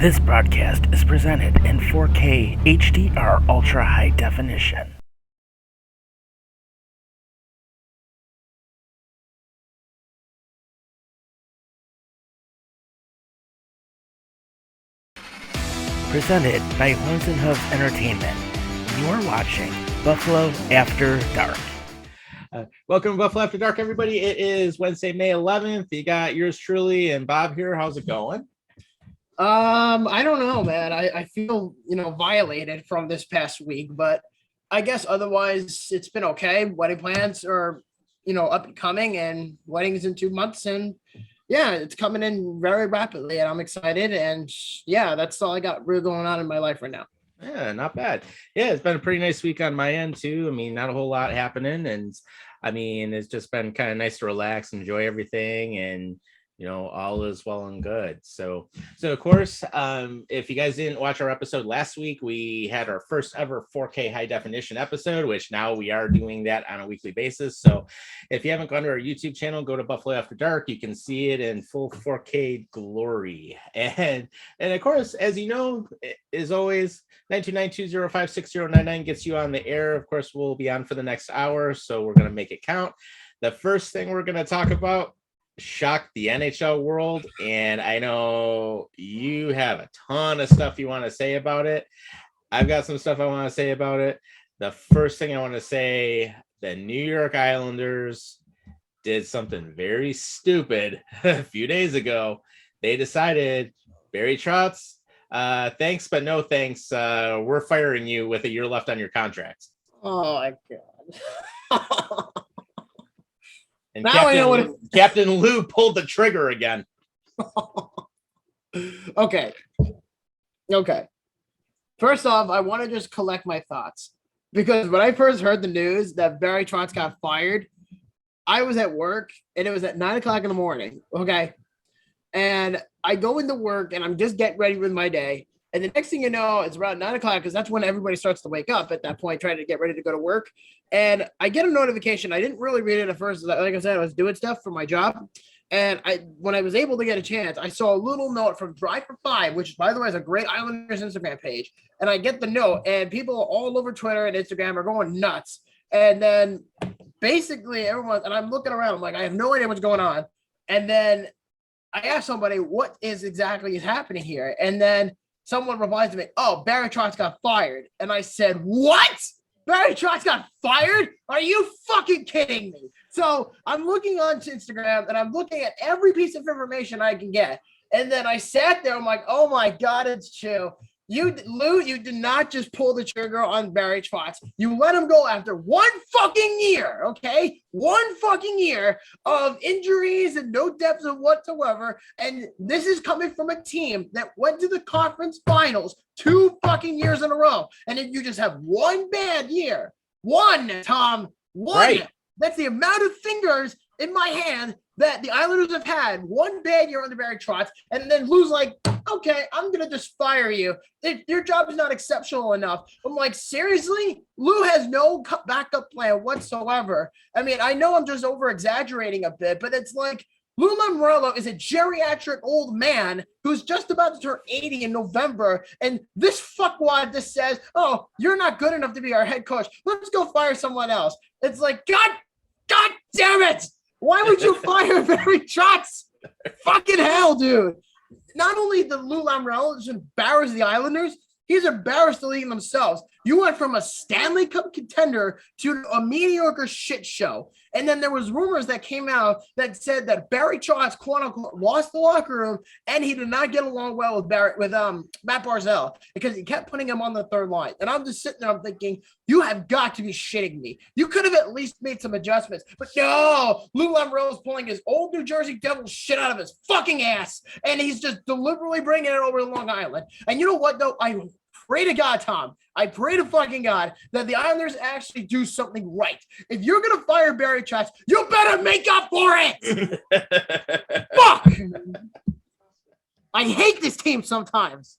This broadcast is presented in 4K HDR Ultra High Definition. Presented by Horns and Hooves Entertainment. You are watching Buffalo After Dark. Welcome to Buffalo After Dark, everybody. It is Wednesday, May 11th. You got yours truly and Bob here. How's it going? I don't know, man. I feel, violated from this past week, but I guess otherwise it's been okay. Wedding plans are, up and coming, and weddings in 2 months, and yeah, it's coming in very rapidly, and I'm excited. And yeah, that's all I got really going on in my life right now. Yeah, not bad. Yeah, it's been a pretty nice week on my end too. I mean, not a whole lot happening, and I mean, it's just been kind of nice to relax, enjoy everything, and all is well and good. So of course, if you guys didn't watch our episode last week, we had our first ever 4K high definition episode, which now we are doing that on a weekly basis. So if you haven't gone to our YouTube channel, go to Buffalo After Dark. You can see it in full 4K glory. And of course, as you know, as always, 929-205-6099 gets you on the air. Of course, we'll be on for the next hour, so we're going to make it count. The first thing we're going to talk about shocked the NHL world, and I know you have a ton of stuff you want to say about it. I've got some stuff I want to say about it. The first thing I want to say, the New York Islanders did something very stupid a few days ago. They decided, Barry Trotz, thanks but no thanks, we're firing you with a year left on your contract. Oh my god. And Captain Lou pulled the trigger again. Okay. First off, I want to just collect my thoughts, because when I first heard the news that Barry Trotz got fired, I was at work and it was at 9:00 in the morning. Okay. And I go into work and I'm just getting ready with my day. And the next thing you know, it's around 9:00, because that's when everybody starts to wake up at that point, trying to get ready to go to work. And I get a notification. I didn't really read it at first. Like I said, I was doing stuff for my job. And when I was able to get a chance, I saw a little note from Drive for Five, which, by the way, is a great Islanders Instagram page. And I get the note, and people all over Twitter and Instagram are going nuts. And then basically everyone, and I'm looking around, I'm like, I have no idea what's going on. And then I asked somebody, what is exactly happening here? And then someone replies to me, oh, Barry Trotz got fired. And I said, what? Barry Trotz got fired? Are you fucking kidding me? So I'm looking on Instagram and I'm looking at every piece of information I can get. And then I sat there, I'm like, oh my God, it's true. Lou, you did not just pull the trigger on Barry Trotz. You let him go after 1 fucking year, okay? 1 fucking year of injuries and no depth of whatsoever. And this is coming from a team that went to the conference finals 2 fucking years in a row. And then you just have 1 bad year. 1, Tom. 1. Right. That's the amount of fingers in my hand that the Islanders have had. 1 bad year under Barry Trotz, and then Lou's like, okay, I'm going to just fire you. Your job is not exceptional enough. I'm like, seriously? Lou has no backup plan whatsoever. I mean, I know I'm just over-exaggerating a bit, but it's like Lou Lamoriello is a geriatric old man who's just about to turn 80 in November, and this fuckwad just says, oh, you're not good enough to be our head coach. Let's go fire someone else. It's like, God damn it! Why would you fire Barry Trotz? Fucking hell, dude. Not only did Lou Lamoriello just embarrass the Islanders, he's embarrassed the league themselves. You went from a Stanley Cup contender to a mediocre shit show. And then there was rumors that came out that said that Barry Trotz, quote unquote, lost the locker room, and he did not get along well with Matt Barzal, because he kept putting him on the third line. And I'm just sitting there, I'm thinking, you have got to be shitting me. You could have at least made some adjustments. But no, Lou Lamoriello is pulling his old New Jersey Devil shit out of his fucking ass, and he's just deliberately bringing it over to Long Island. And you know what, though? I pray to God, Tom. I pray to fucking God that the Islanders actually do something right. If you're going to fire Barry Trotz, you better make up for it. Fuck. I hate this team sometimes.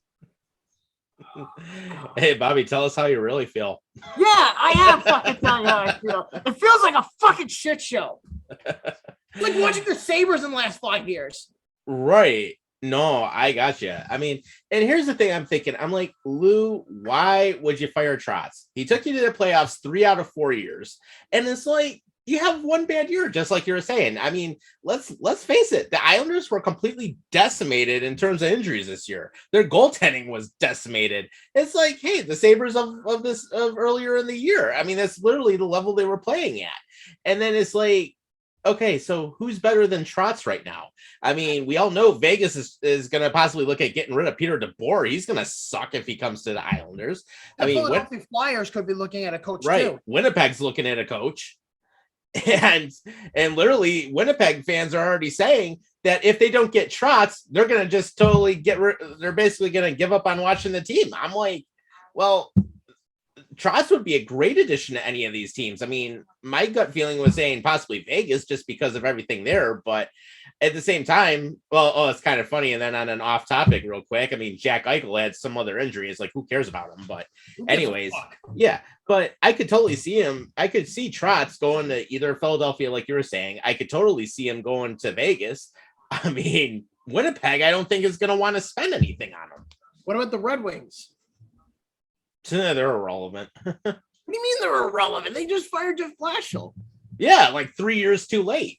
Hey, Bobby, tell us how you really feel. Yeah, I am fucking telling you how I feel. It feels like a fucking shit show. It's like watching the Sabres in the last 5 years. Right. No, I got you. I mean, and here's the thing I'm thinking. I'm like, Lou, why would you fire Trotz? He took you to the playoffs 3 out of 4 years. And it's like, you have one bad year, just like you were saying. I mean, let's face it. The Islanders were completely decimated in terms of injuries this year. Their goaltending was decimated. It's like, hey, the Sabres of earlier in the year. I mean, that's literally the level they were playing at. And then it's like, okay, so who's better than Trotz right now? I mean, we all know Vegas is going to possibly look at getting rid of Peter DeBoer. He's going to suck if he comes to the Islanders. I mean, Philadelphia Flyers could be looking at a coach too. Winnipeg's looking at a coach. And literally Winnipeg fans are already saying that if they don't get Trotz, they're going to just totally they're basically going to give up on watching the team. I'm like, well, Trotz would be a great addition to any of these teams. I mean, my gut feeling was saying possibly Vegas just because of everything there. But at the same time, it's kind of funny. And then on an off topic real quick, I mean, Jack Eichel had some other injury. It's like, who cares about him? But anyways, yeah, but I could totally see him. I could see Trotz going to either Philadelphia, like you were saying. I could totally see him going to Vegas. I mean, Winnipeg, I don't think is going to want to spend anything on him. What about the Red Wings? They're irrelevant. What do you mean they're irrelevant? They just fired Jeff Blashill. Yeah, like 3 years too late.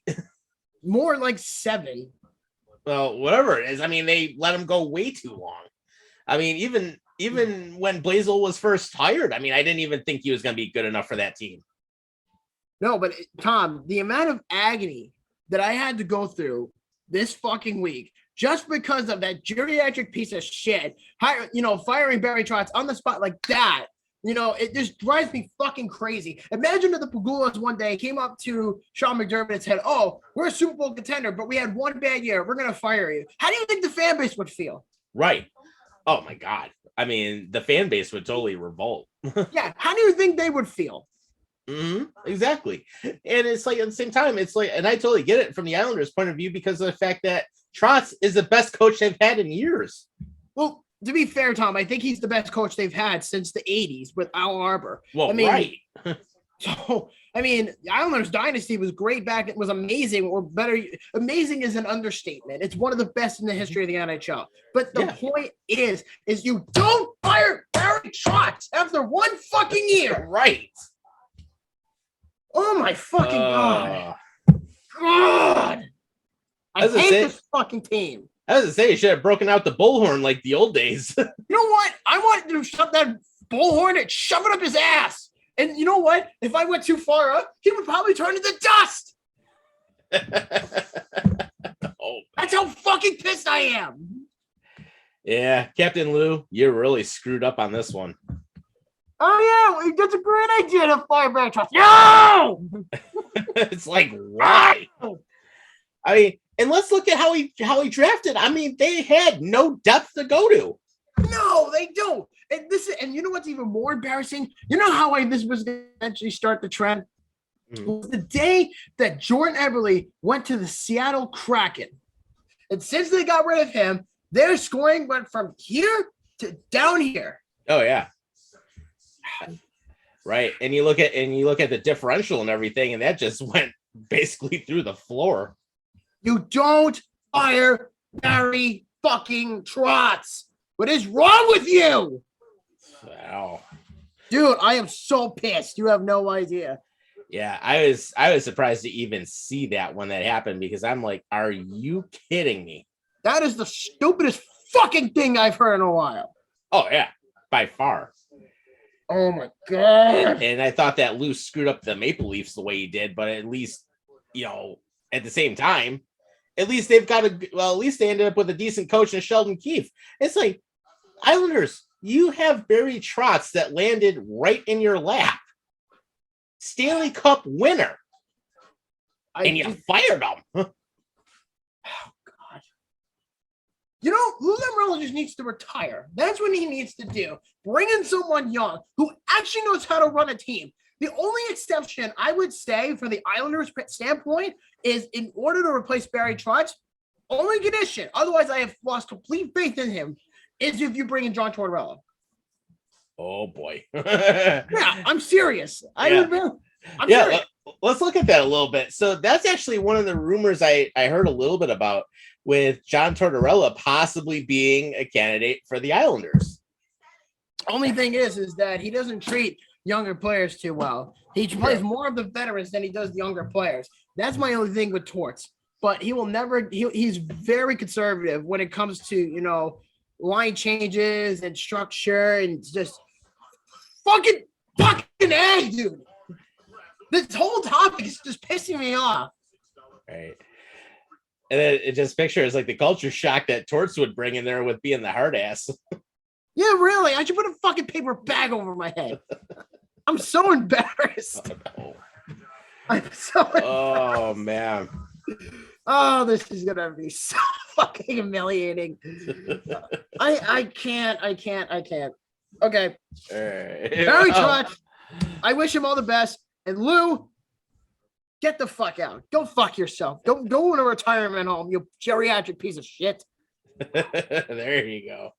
More like 7. Well, whatever it is. I mean, they let him go way too long. I mean, even when Blazel was first hired, I mean, I didn't even think he was going to be good enough for that team. No, but Tom, the amount of agony that I had to go through this fucking week just because of that geriatric piece of shit, firing Barry Trotz on the spot like that, it just drives me fucking crazy. Imagine if the Pagulas one day came up to Sean McDermott and said, oh, we're a Super Bowl contender, but we had one bad year. We're going to fire you. How do you think the fan base would feel? Right. Oh, my God. I mean, the fan base would totally revolt. Yeah. How do you think they would feel? Mm-hmm. Exactly. And it's like, at the same time, it's like, and I totally get it from the Islanders' point of view because of the fact that Trotz is the best coach they've had in years. Well, to be fair, Tom, I think he's the best coach they've had since the 80s with Al Arbor. Well, I mean, right. So, I mean, the Islanders dynasty was great back. It was amazing, or better. Amazing is an understatement. It's one of the best in the history of the NHL. But the point is you don't fire Barry Trotz after one fucking year. Right. Oh, my fucking God. God. I hate this fucking team. I was going to say, you should have broken out the bullhorn like the old days. You know what? I want to shove that bullhorn and shove it up his ass. And you know what? If I went too far up, he would probably turn into dust. That's how fucking pissed I am. Yeah, Captain Lou, you're really screwed up on this one. Oh, yeah. That's a great idea to fire Barry Trotz. No! It's like, why? I mean, and let's look at how he drafted. I mean, they had no depth to go to. No, they don't. And you know what's even more embarrassing? You know how this was going to eventually start the trend? It was the day that Jordan Eberle went to the Seattle Kraken. And since they got rid of him, their scoring went from here to down here. Oh, yeah. Right. And you look at the differential and everything, and that just went basically through the floor. You don't fire Barry fucking Trotz. What is wrong with you? Wow. Dude, I am so pissed. You have no idea. Yeah, I was surprised to even see that when that happened because I'm like, are you kidding me? That is the stupidest fucking thing I've heard in a while. Oh, yeah, by far. Oh, my God. And I thought that Lou screwed up the Maple Leafs the way he did, but at least, at the same time, at least they've got at least they ended up with a decent coach in Sheldon Keefe. It's like, Islanders, you have Barry Trotz that landed right in your lap. Stanley Cup winner. And you fired him. Oh, God. Lou Lamoriello just needs to retire. That's what he needs to do. Bring in someone young who actually knows how to run a team. The only exception I would say for the Islanders standpoint is in order to replace Barry Trotz, only condition, otherwise I have lost complete faith in him, is if you bring in John Tortorella. Oh, boy. Yeah, I'm serious. I'm serious. let's look at that a little bit. So that's actually one of the rumors I heard a little bit about, with John Tortorella possibly being a candidate for the Islanders. Only thing is that he doesn't treat younger players too well. He plays more of the veterans than he does the younger players. That's my only thing with Torts. But he will never. He's very conservative when it comes to line changes and structure, and just fucking A, dude. This whole topic is just pissing me off. Right. And then it just pictures like the culture shock that Torts would bring in there with being the hard ass. Yeah, really. I should put a fucking paper bag over my head. I'm so embarrassed. Oh, no. I'm so embarrassed. Oh, man. Oh, this is gonna be so fucking humiliating. I can't. Okay. Barry Trotz, I wish him all the best. And Lou, get the fuck out. Go fuck yourself. Go in a retirement home, you geriatric piece of shit. There you go.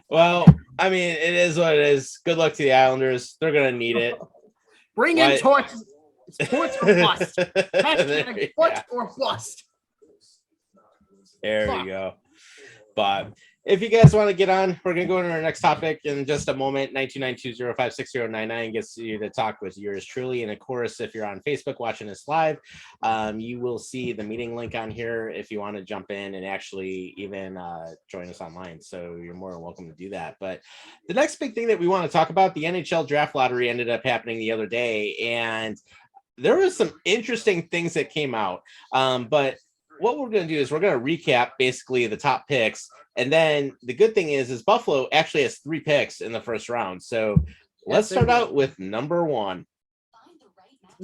Well, I mean, it is what it is. Good luck to the Islanders. They're gonna need it. Bring in Torts. Torts or bust. Hashtag Torts or bust. There you go. But if you guys want to get on, we're going to go into our next topic in just a moment. 929-205-6099 gets you to talk with yours truly. And of course, if you're on Facebook watching this live, you will see the meeting link on here if you want to jump in and actually even join us online. So you're more than welcome to do that. But the next big thing that we want to talk about, the NHL Draft Lottery ended up happening the other day. And there was some interesting things that came out. But what we're going to do is we're going to recap basically the top picks. And then the good thing is Buffalo actually has 3 picks in the first round. So let's start out with number 1.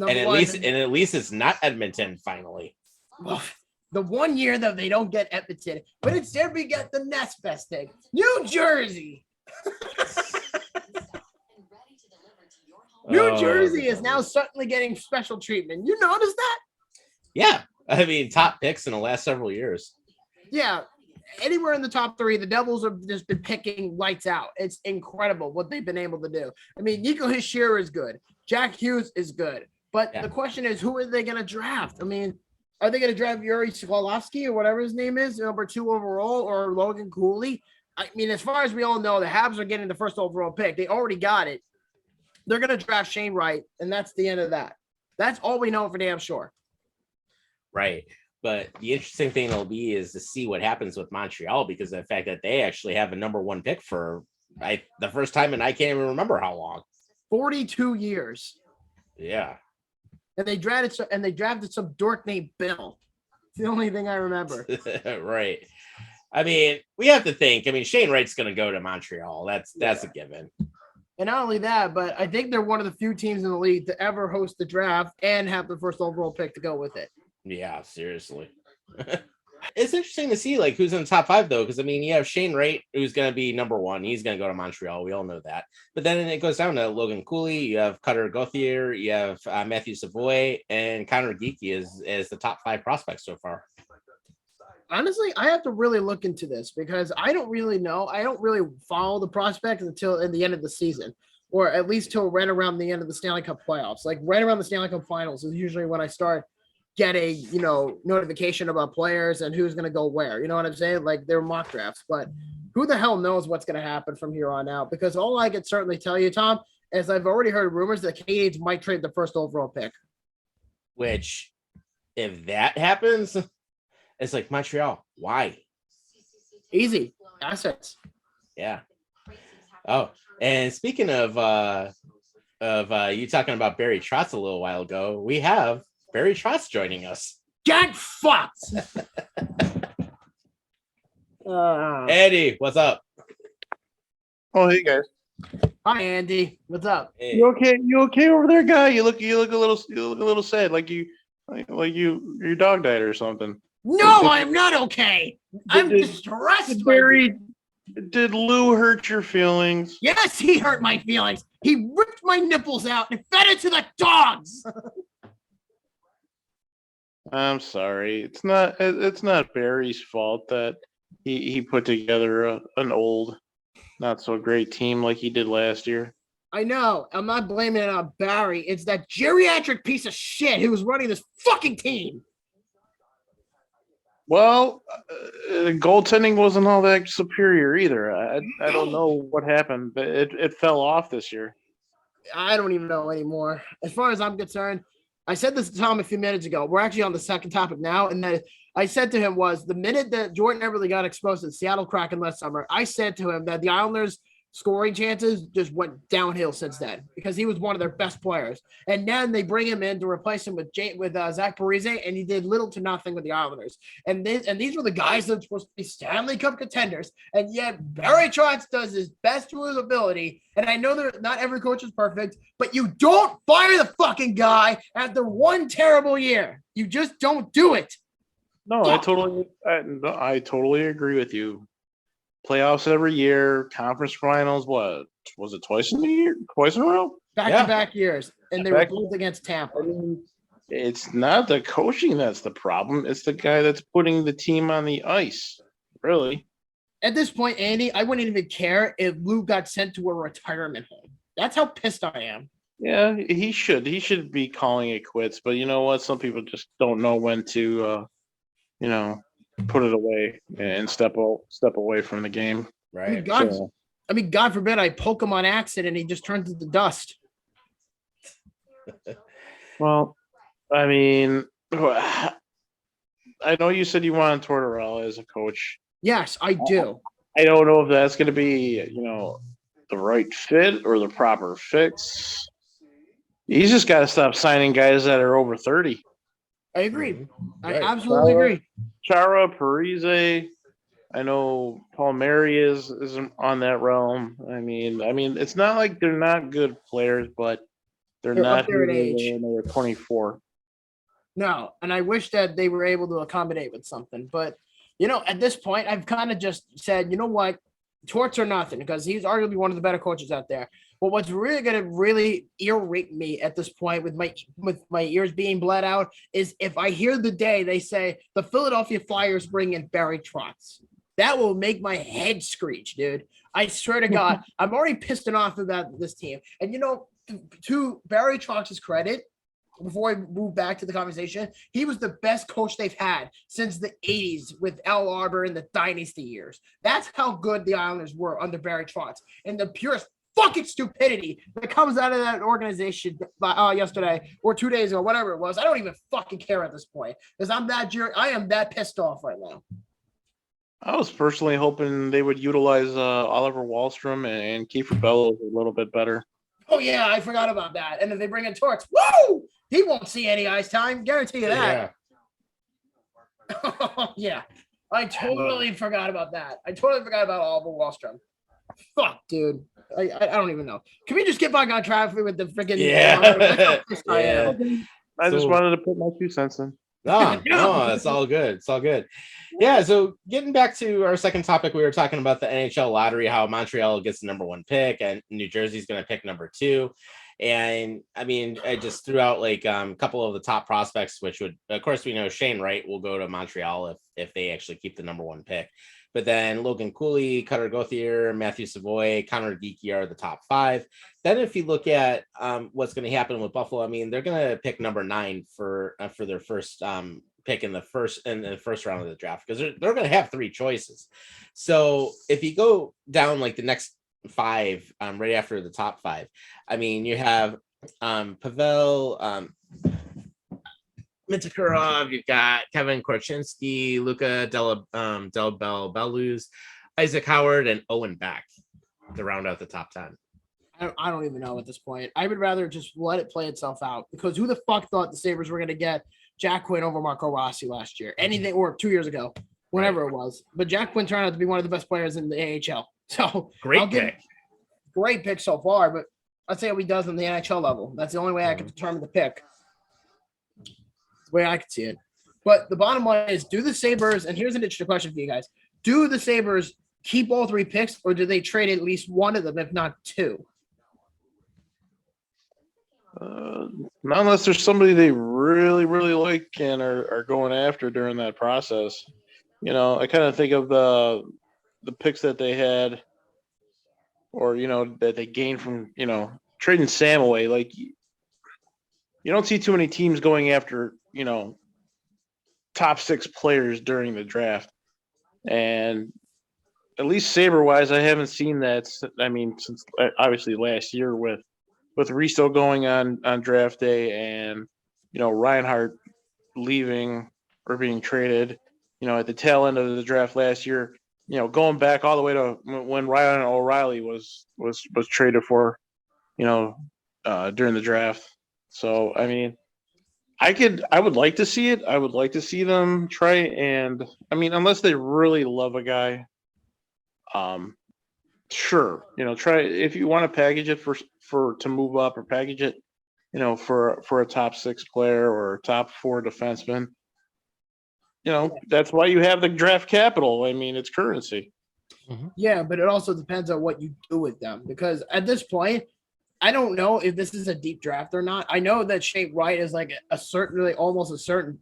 At least it's not Edmonton finally. Well, the 1 year that they don't get Edmonton, but instead we get the next best thing, New Jersey. New Jersey is now suddenly getting special treatment. You notice that? Yeah. I mean, top picks in the last several years. Yeah. Anywhere in the top 3, the Devils have just been picking lights out. It's incredible what they've been able to do. I mean, Nico Hischier is good. Jack Hughes is good. But the question is, who are they going to draft? I mean, are they going to draft Yuri Swalovsky or whatever his name is, number 2 overall, or Logan Cooley? I mean, as far as we all know, the Habs are getting the first overall pick. They already got it. They're going to draft Shane Wright, and that's the end of that. That's all we know for damn sure. Right. But the interesting thing will be is to see what happens with Montreal, because of the fact that they actually have a number 1 pick for the first time, and I can't even remember how long. 42 years. Yeah. And they drafted some dork named Bill. It's the only thing I remember. Right. I mean, we have to think. I mean, Shane Wright's going to go to Montreal. That's a given. And not only that, but I think they're one of the few teams in the league to ever host the draft and have the first overall pick to go with it. Yeah, seriously. It's interesting to see like who's in the top 5 though, because I mean you have Shane Wright, who's going to be number 1. He's going to go to Montreal. We all know that. But then it goes down to Logan Cooley. You have Cutter Gauthier. You have Matthew Savoy, and Connor Geeky is the top 5 prospects so far. Honestly, I have to really look into this because I don't really know. I don't really follow the prospects until in the end of the season, or at least till right around the end of the Stanley Cup playoffs. Like right around the Stanley Cup finals is usually when I start get a notification about players and who's going to go where. You know what I'm saying? Like they're mock drafts, but who the hell knows what's going to happen from here on out? Because all I can certainly tell you, Tom, is I've already heard rumors that Canadians might trade the first overall pick. Which, if that happens, it's like Montreal. Why? Easy assets. Yeah. Oh, and speaking of you talking about Barry Trotz a little while ago, we have Barry Trotz joining us. Get fucked. Eddie, what's up? Oh, hey guys. Hi, Andy. What's up? Hey. You okay? You okay over there, guy? You look a little sad, like your dog died or something. No, I'm not okay. I'm distressed. Barry, did Lou hurt your feelings? Yes, he hurt my feelings. He ripped my nipples out and fed it to the dogs. I'm sorry. It's not Barry's fault that he put together an old, not so great team like he did last year. I know. I'm not blaming it on Barry. It's that geriatric piece of shit who was running this fucking team. Well, goaltending wasn't all that superior either. I don't know what happened, but it fell off this year. I don't even know anymore. As far as I'm concerned, I said this to Tom a few minutes ago. We're actually on the second topic now. And then I said to him was the minute that Jordan Eberle got exposed to the Seattle Kraken last summer, I said to him that the Islanders' scoring chances just went downhill since then because he was one of their best players. And then they bring him in to replace him with Zach Parise, and he did little to nothing with the Islanders. And these were the guys that were supposed to be Stanley Cup contenders. And yet Barry Trotz does his best to his ability. And I know that not every coach is perfect, but you don't fire the fucking guy after one terrible year. You just don't do it. No, I totally agree with you. Playoffs every year, conference finals. What was it? Twice in a row? Back-to-back years, and they were both against Tampa. It's not the coaching that's the problem. It's the guy that's putting the team on the ice. Really. At this point, Andy, I wouldn't even care if Lou got sent to a retirement home. That's how pissed I am. Yeah, he should. He should be calling it quits. But you know what? Some people just don't know when to, put it away and step away from the game. Right. God forbid I poke him on accident and he just turns into dust. Well, I mean, I know you said you wanted Tortorella as a coach. Yes, I do. I don't know if that's going to be, the right fit or the proper fix. He's just got to stop signing guys that are over 30. I agree. Right. I absolutely agree. Chara, Parise, I know Palmieri is on that realm. I mean, it's not like they're not good players, but they're not up there in age. When they were 24. No, and I wish that they were able to accommodate with something. But, at this point, I've kind of just said, you know what? Torts or nothing, because he's arguably one of the better coaches out there. But what's really going to really irate me at this point with my ears being bled out is if I hear the day they say the Philadelphia Flyers bring in Barry Trotz. That will make my head screech, dude. I swear to God, I'm already pissed off about this team. And, to Barry Trotz's credit, before I move back to the conversation, he was the best coach they've had since the 80s with Al Arbor in the dynasty years. That's how good the Islanders were under Barry Trotz. And the purest fucking stupidity that comes out of that organization yesterday or 2 days ago, whatever it was, I don't even fucking care at this point because I am that pissed off right now. I was personally hoping they would utilize Oliver Wahlstrom and Kiefer Bellows a little bit better. Oh, yeah, I forgot about that. And if they bring in Torts, woo! He won't see any ice time. Guarantee you that. Yeah. Yeah. I totally forgot about that. I totally forgot about Oliver Wallstrom. Fuck, dude. I don't even know. Can we just get back on track with the freaking... Yeah. I just wanted to put my 2 cents in. No, it's all good. It's all good. Yeah, so getting back to our second topic, we were talking about the NHL lottery, how Montreal gets the number 1 pick and New Jersey's going to pick number 2. And I mean, I just threw out like a couple of the top prospects, which would, of course, we know Shane Wright will go to Montreal if they actually keep the number 1 pick. But then Logan Cooley, Cutter Gauthier, Matthew Savoy, Connor Geeky are the top 5. Then if you look at what's going to happen with Buffalo, I mean, they're going to pick number 9 for their first pick in the first round of the draft because they're going to have 3 choices. So if you go down like the next 5 right after the top 5, I mean, you have Pavel Mintakurov, you've got Kevin Korchinski, Luca Delbel-Beluz, Isaac Howard, and Owen Beck to round out the top 10. I don't even know at this point. I would rather just let it play itself out because who the fuck thought the Sabres were going to get Jack Quinn over Marco Rossi last year? Anything, or 2 years ago, whenever it was. But Jack Quinn turned out to be one of the best players in the AHL. So great pick so far, but I'd say what he does on the NHL level. That's the only way I can determine the pick. The way I could see it. But the bottom line is, do the Sabres, and here's an interesting question for you guys. Do the Sabres keep all 3 picks, or do they trade at least one of them, if not 2? Not unless there's somebody they really, really like and are going after during that process. I kind of think of the picks that they had or, that they gained from, trading Sam away. Like, you don't see too many teams going after, top 6 players during the draft. And at least Sabre wise, I haven't seen that. I mean, since obviously last year with Risto going on draft day and, Reinhardt leaving or being traded, at the tail end of the draft last year, going back all the way to when Ryan O'Reilly was traded for, during the draft. So, I mean, I would like to see it. I would like to see them try. And I mean, unless they really love a guy, sure, try if you want to package it for to move up or package it, for a top 6 player or top 4 defenseman. That's why you have the draft capital. I mean, it's currency. Yeah, but it also depends on what you do with them, because at this point, I don't know if this is a deep draft or not. I know that Shane Wright is like a certain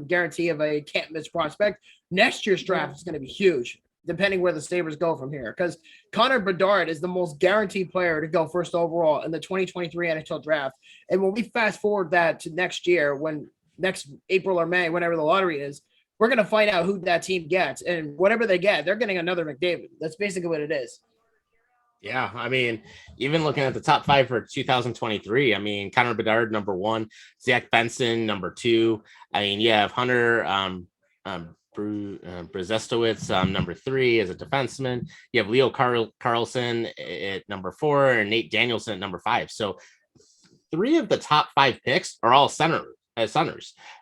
guarantee of a can't miss prospect. Next year's draft is going to be huge, depending where the Sabres go from here. Because Connor Bedard is the most guaranteed player to go first overall in the 2023 NHL draft. And when we fast forward that to next year, when next April or May, whenever the lottery is, we're going to find out who that team gets. And whatever they get, they're getting another McDavid. That's basically what it is. Yeah, I mean, even looking at the top 5 for 2023, I mean, Connor Bedard, number 1, Zach Benson, number 2. I mean, you have Hunter Brzestowicz, number 3 as a defenseman. You have Leo Carlson at number 4 and Nate Danielson at number 5. So 3 of the top 5 picks are all centers.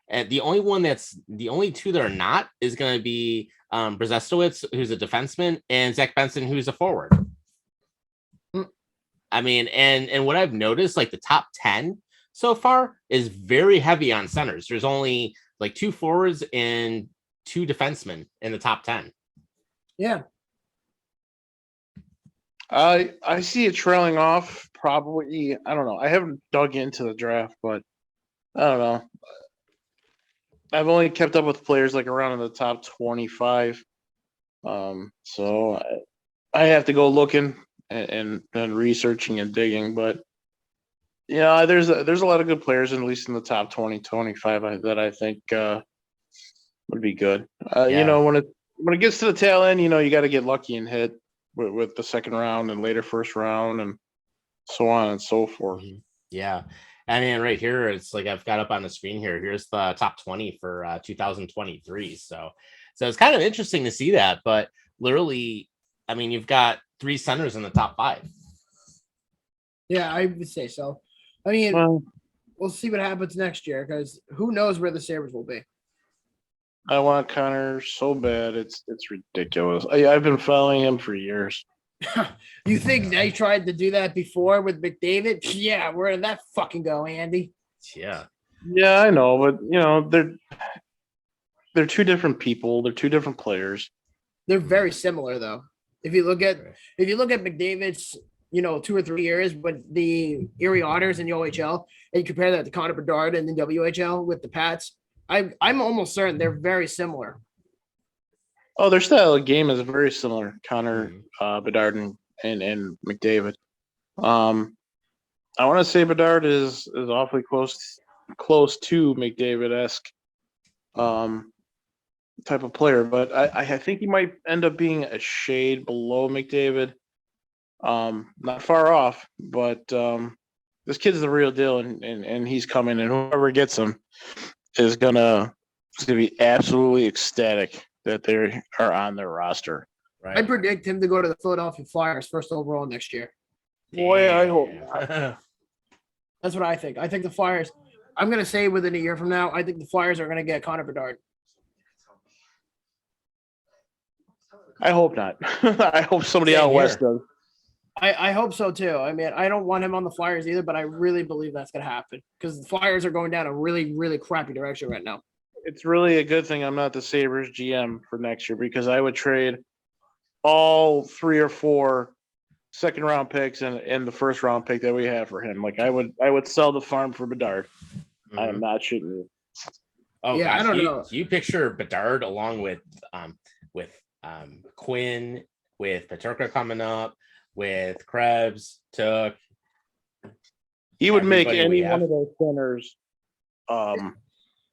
And the only 2 that are not is going to be Brzestowicz, who's a defenseman, and Zach Benson, who's a forward. I mean, and what I've noticed, like the top 10 so far is very heavy on centers. There's only like 2 forwards and 2 defensemen in the top 10. Yeah. I see it trailing off probably. I don't know. I haven't dug into the draft, but I don't know. I've only kept up with players like around in the top 25. So I have to go looking and researching and digging, but there's a lot of good players, at least in the top 20, 25 that I think would be good. When it gets to the tail end, you got to get lucky and hit with the second round and later first round and so on and so forth. Yeah. I mean, right here, it's like I've got up on the screen here. Here's the top 20 for 2023. So it's kind of interesting to see that, but literally, I mean, you've got 3 centers in the top 5. Yeah, I would say so. I mean, we'll see what happens next year, because who knows where the Sabres will be. I want Connor so bad. It's ridiculous. I've been following him for years. You think they tried to do that before with McDavid? Yeah, where did that fucking go, Andy? Yeah. Yeah, I know, but they're 2 different people. They're 2 different players. They're very similar, though. If you look at McDavid's, 2 or 3 years with the Erie Otters in the OHL, and you compare that to Connor Bedard in the WHL with the Pats, I'm almost certain they're very similar. Oh, their style of game is very similar, Connor, Bedard, and McDavid. I want to say Bedard is awfully close to McDavid-esque type of player, but I think he might end up being a shade below McDavid. Not far off, but this kid's the real deal, and he's coming, and whoever gets him is gonna be absolutely ecstatic that they are on their roster. Right. I predict him to go to the Philadelphia Flyers first overall next year. Boy, I hope not. That's what I think. I think the Flyers, I'm going to say within a year from now, I think the Flyers are going to get Connor Bedard. I hope not. I hope somebody out west does. I hope so too. I mean, I don't want him on the Flyers either, but I really believe that's going to happen, because the Flyers are going down a really, really crappy direction right now. It's really a good thing I'm not the Sabres GM for next year, because I would trade all 3 or 4 second round picks and the first round pick that we have for him. Like I would sell the farm for Bedard. Mm-hmm. I am not shitting you. Oh yeah, gosh. I don't know. You picture Bedard along with Quinn, with Peterka coming up, with Krebs, Took, He would make Everybody we any have. one of those centers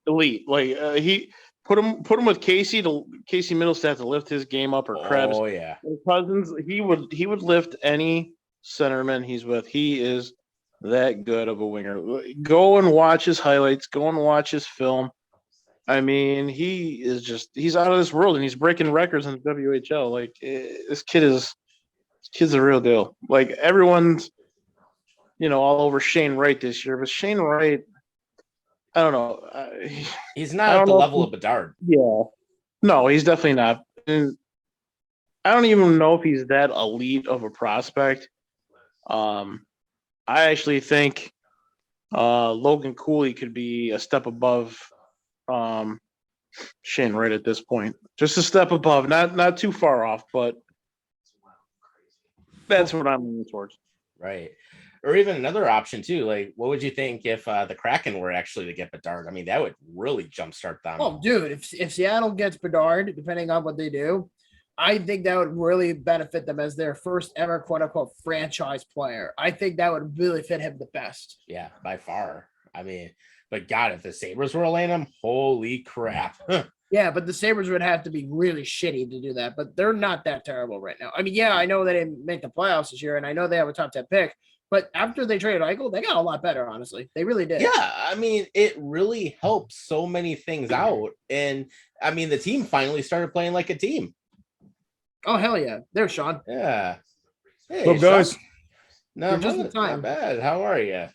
elite. Like he put him with Casey Middlestat to lift his game up, or Krebs. Oh yeah. Or Cousins. He would lift any centerman he's with. He is that good of a winger. Go and watch his highlights. Go and watch his film. I mean, he's out of this world, and he's breaking records in the WHL. Like this kid's a real deal. Like everyone's, all over Shane Wright this year, but Shane Wright, I don't know. He's not at the level of Bedard. Yeah, no, he's definitely not. And I don't even know if he's that elite of a prospect. I actually think Logan Cooley could be a step above Shane Wright at this point. Just a step above, not too far off, but that's what I'm leaning towards. Right. Or even another option too. Like, what would you think if the Kraken were actually to get Bedard? I mean, that would really jumpstart them. Oh, dude, if Seattle gets Bedard, depending on what they do, I think that would really benefit them as their first ever quote unquote franchise player. I think that would really fit him the best. Yeah, by far. I mean, but God, if the Sabres were laying him, holy crap. Yeah, but the Sabres would have to be really shitty to do that, but they're not that terrible right now. I mean, yeah, I know they didn't make the playoffs this year, and I know they have a top 10 pick, but after they traded Eichel, they got a lot better, honestly. They really did. Yeah, I mean, it really helps so many things out. And, I mean, the team finally started playing like a team. Oh, hell yeah. There's Sean. Yeah. Hey, What's up, guys? Sean. No, You're just in time. not bad. How are you?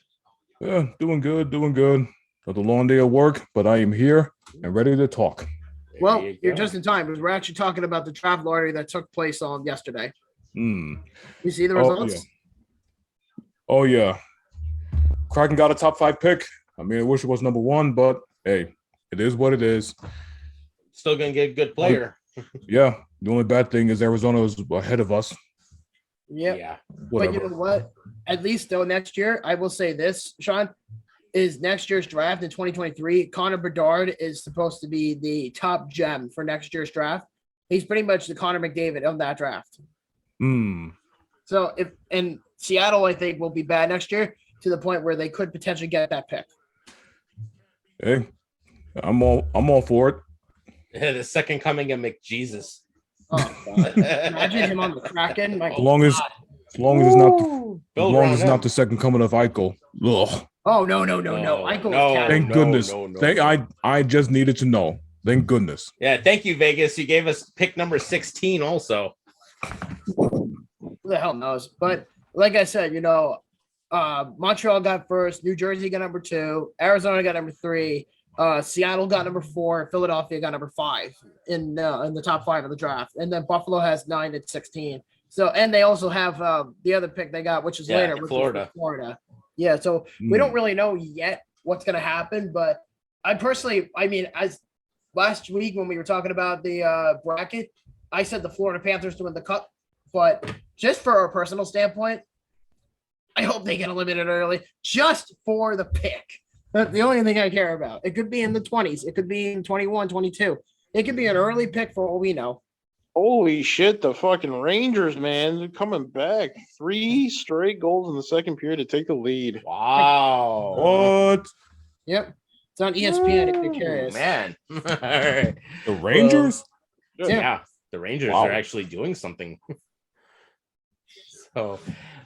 Yeah, doing good. Got a long day at work, but I am here and ready to talk. There Well, you you're go. just in time because we're actually talking about the draft lottery that took place on yesterday. Hmm. You see the Oh, results? yeah. Oh, yeah. Kraken got a top 5 pick. I mean, I wish it was number 1, but hey, it is what it is. Still going to get a good player. Yeah. The only bad thing is Arizona is ahead of us. Yep. Yeah. Whatever. But you know what? At least though next year, I will say this, Sean, is next year's draft in 2023. Connor Bedard is supposed to be the top gem for next year's draft. He's pretty much the Connor McDavid of that draft. Hmm. So and Seattle, I think, will be bad next year to the point where they could potentially get that pick. Hey, I'm all for it. The second coming of McJesus. Oh, God. Imagine him on the Kraken. My As long as God. it's not Woo! Build as long around as it's not him. the second coming of Eichel. Ugh. Oh no! Eichel was no. cat- Thank no, goodness. no. I just needed to know. Thank goodness. Yeah, thank you, Vegas. You gave us pick number 16 also. Who the hell knows? But like I said, Montreal got first, New Jersey got number 2, Arizona got number 3, Seattle got number 4, Philadelphia got number 5 in the top 5 of the draft, and then Buffalo has 9 and 16. So, and they also have the other pick they got, which is later, which Florida. is Florida. Yeah, so we don't really know yet what's going to happen, but I personally, as last week when we were talking about the bracket, I said the Florida Panthers to win the cup, but just for a personal standpoint, I hope they get eliminated early just for the pick. That's the only thing I care about. It could be in the 20s. It could be in 21, 22. It could be an early pick for all we know. Holy shit, the fucking Rangers, man, they're coming back. 3 straight goals in the second period to take the lead. Wow. What? Yep. It's on ESPN if you're curious. Man. All right. The Rangers? Yeah. The Rangers Wow. are actually doing something. So,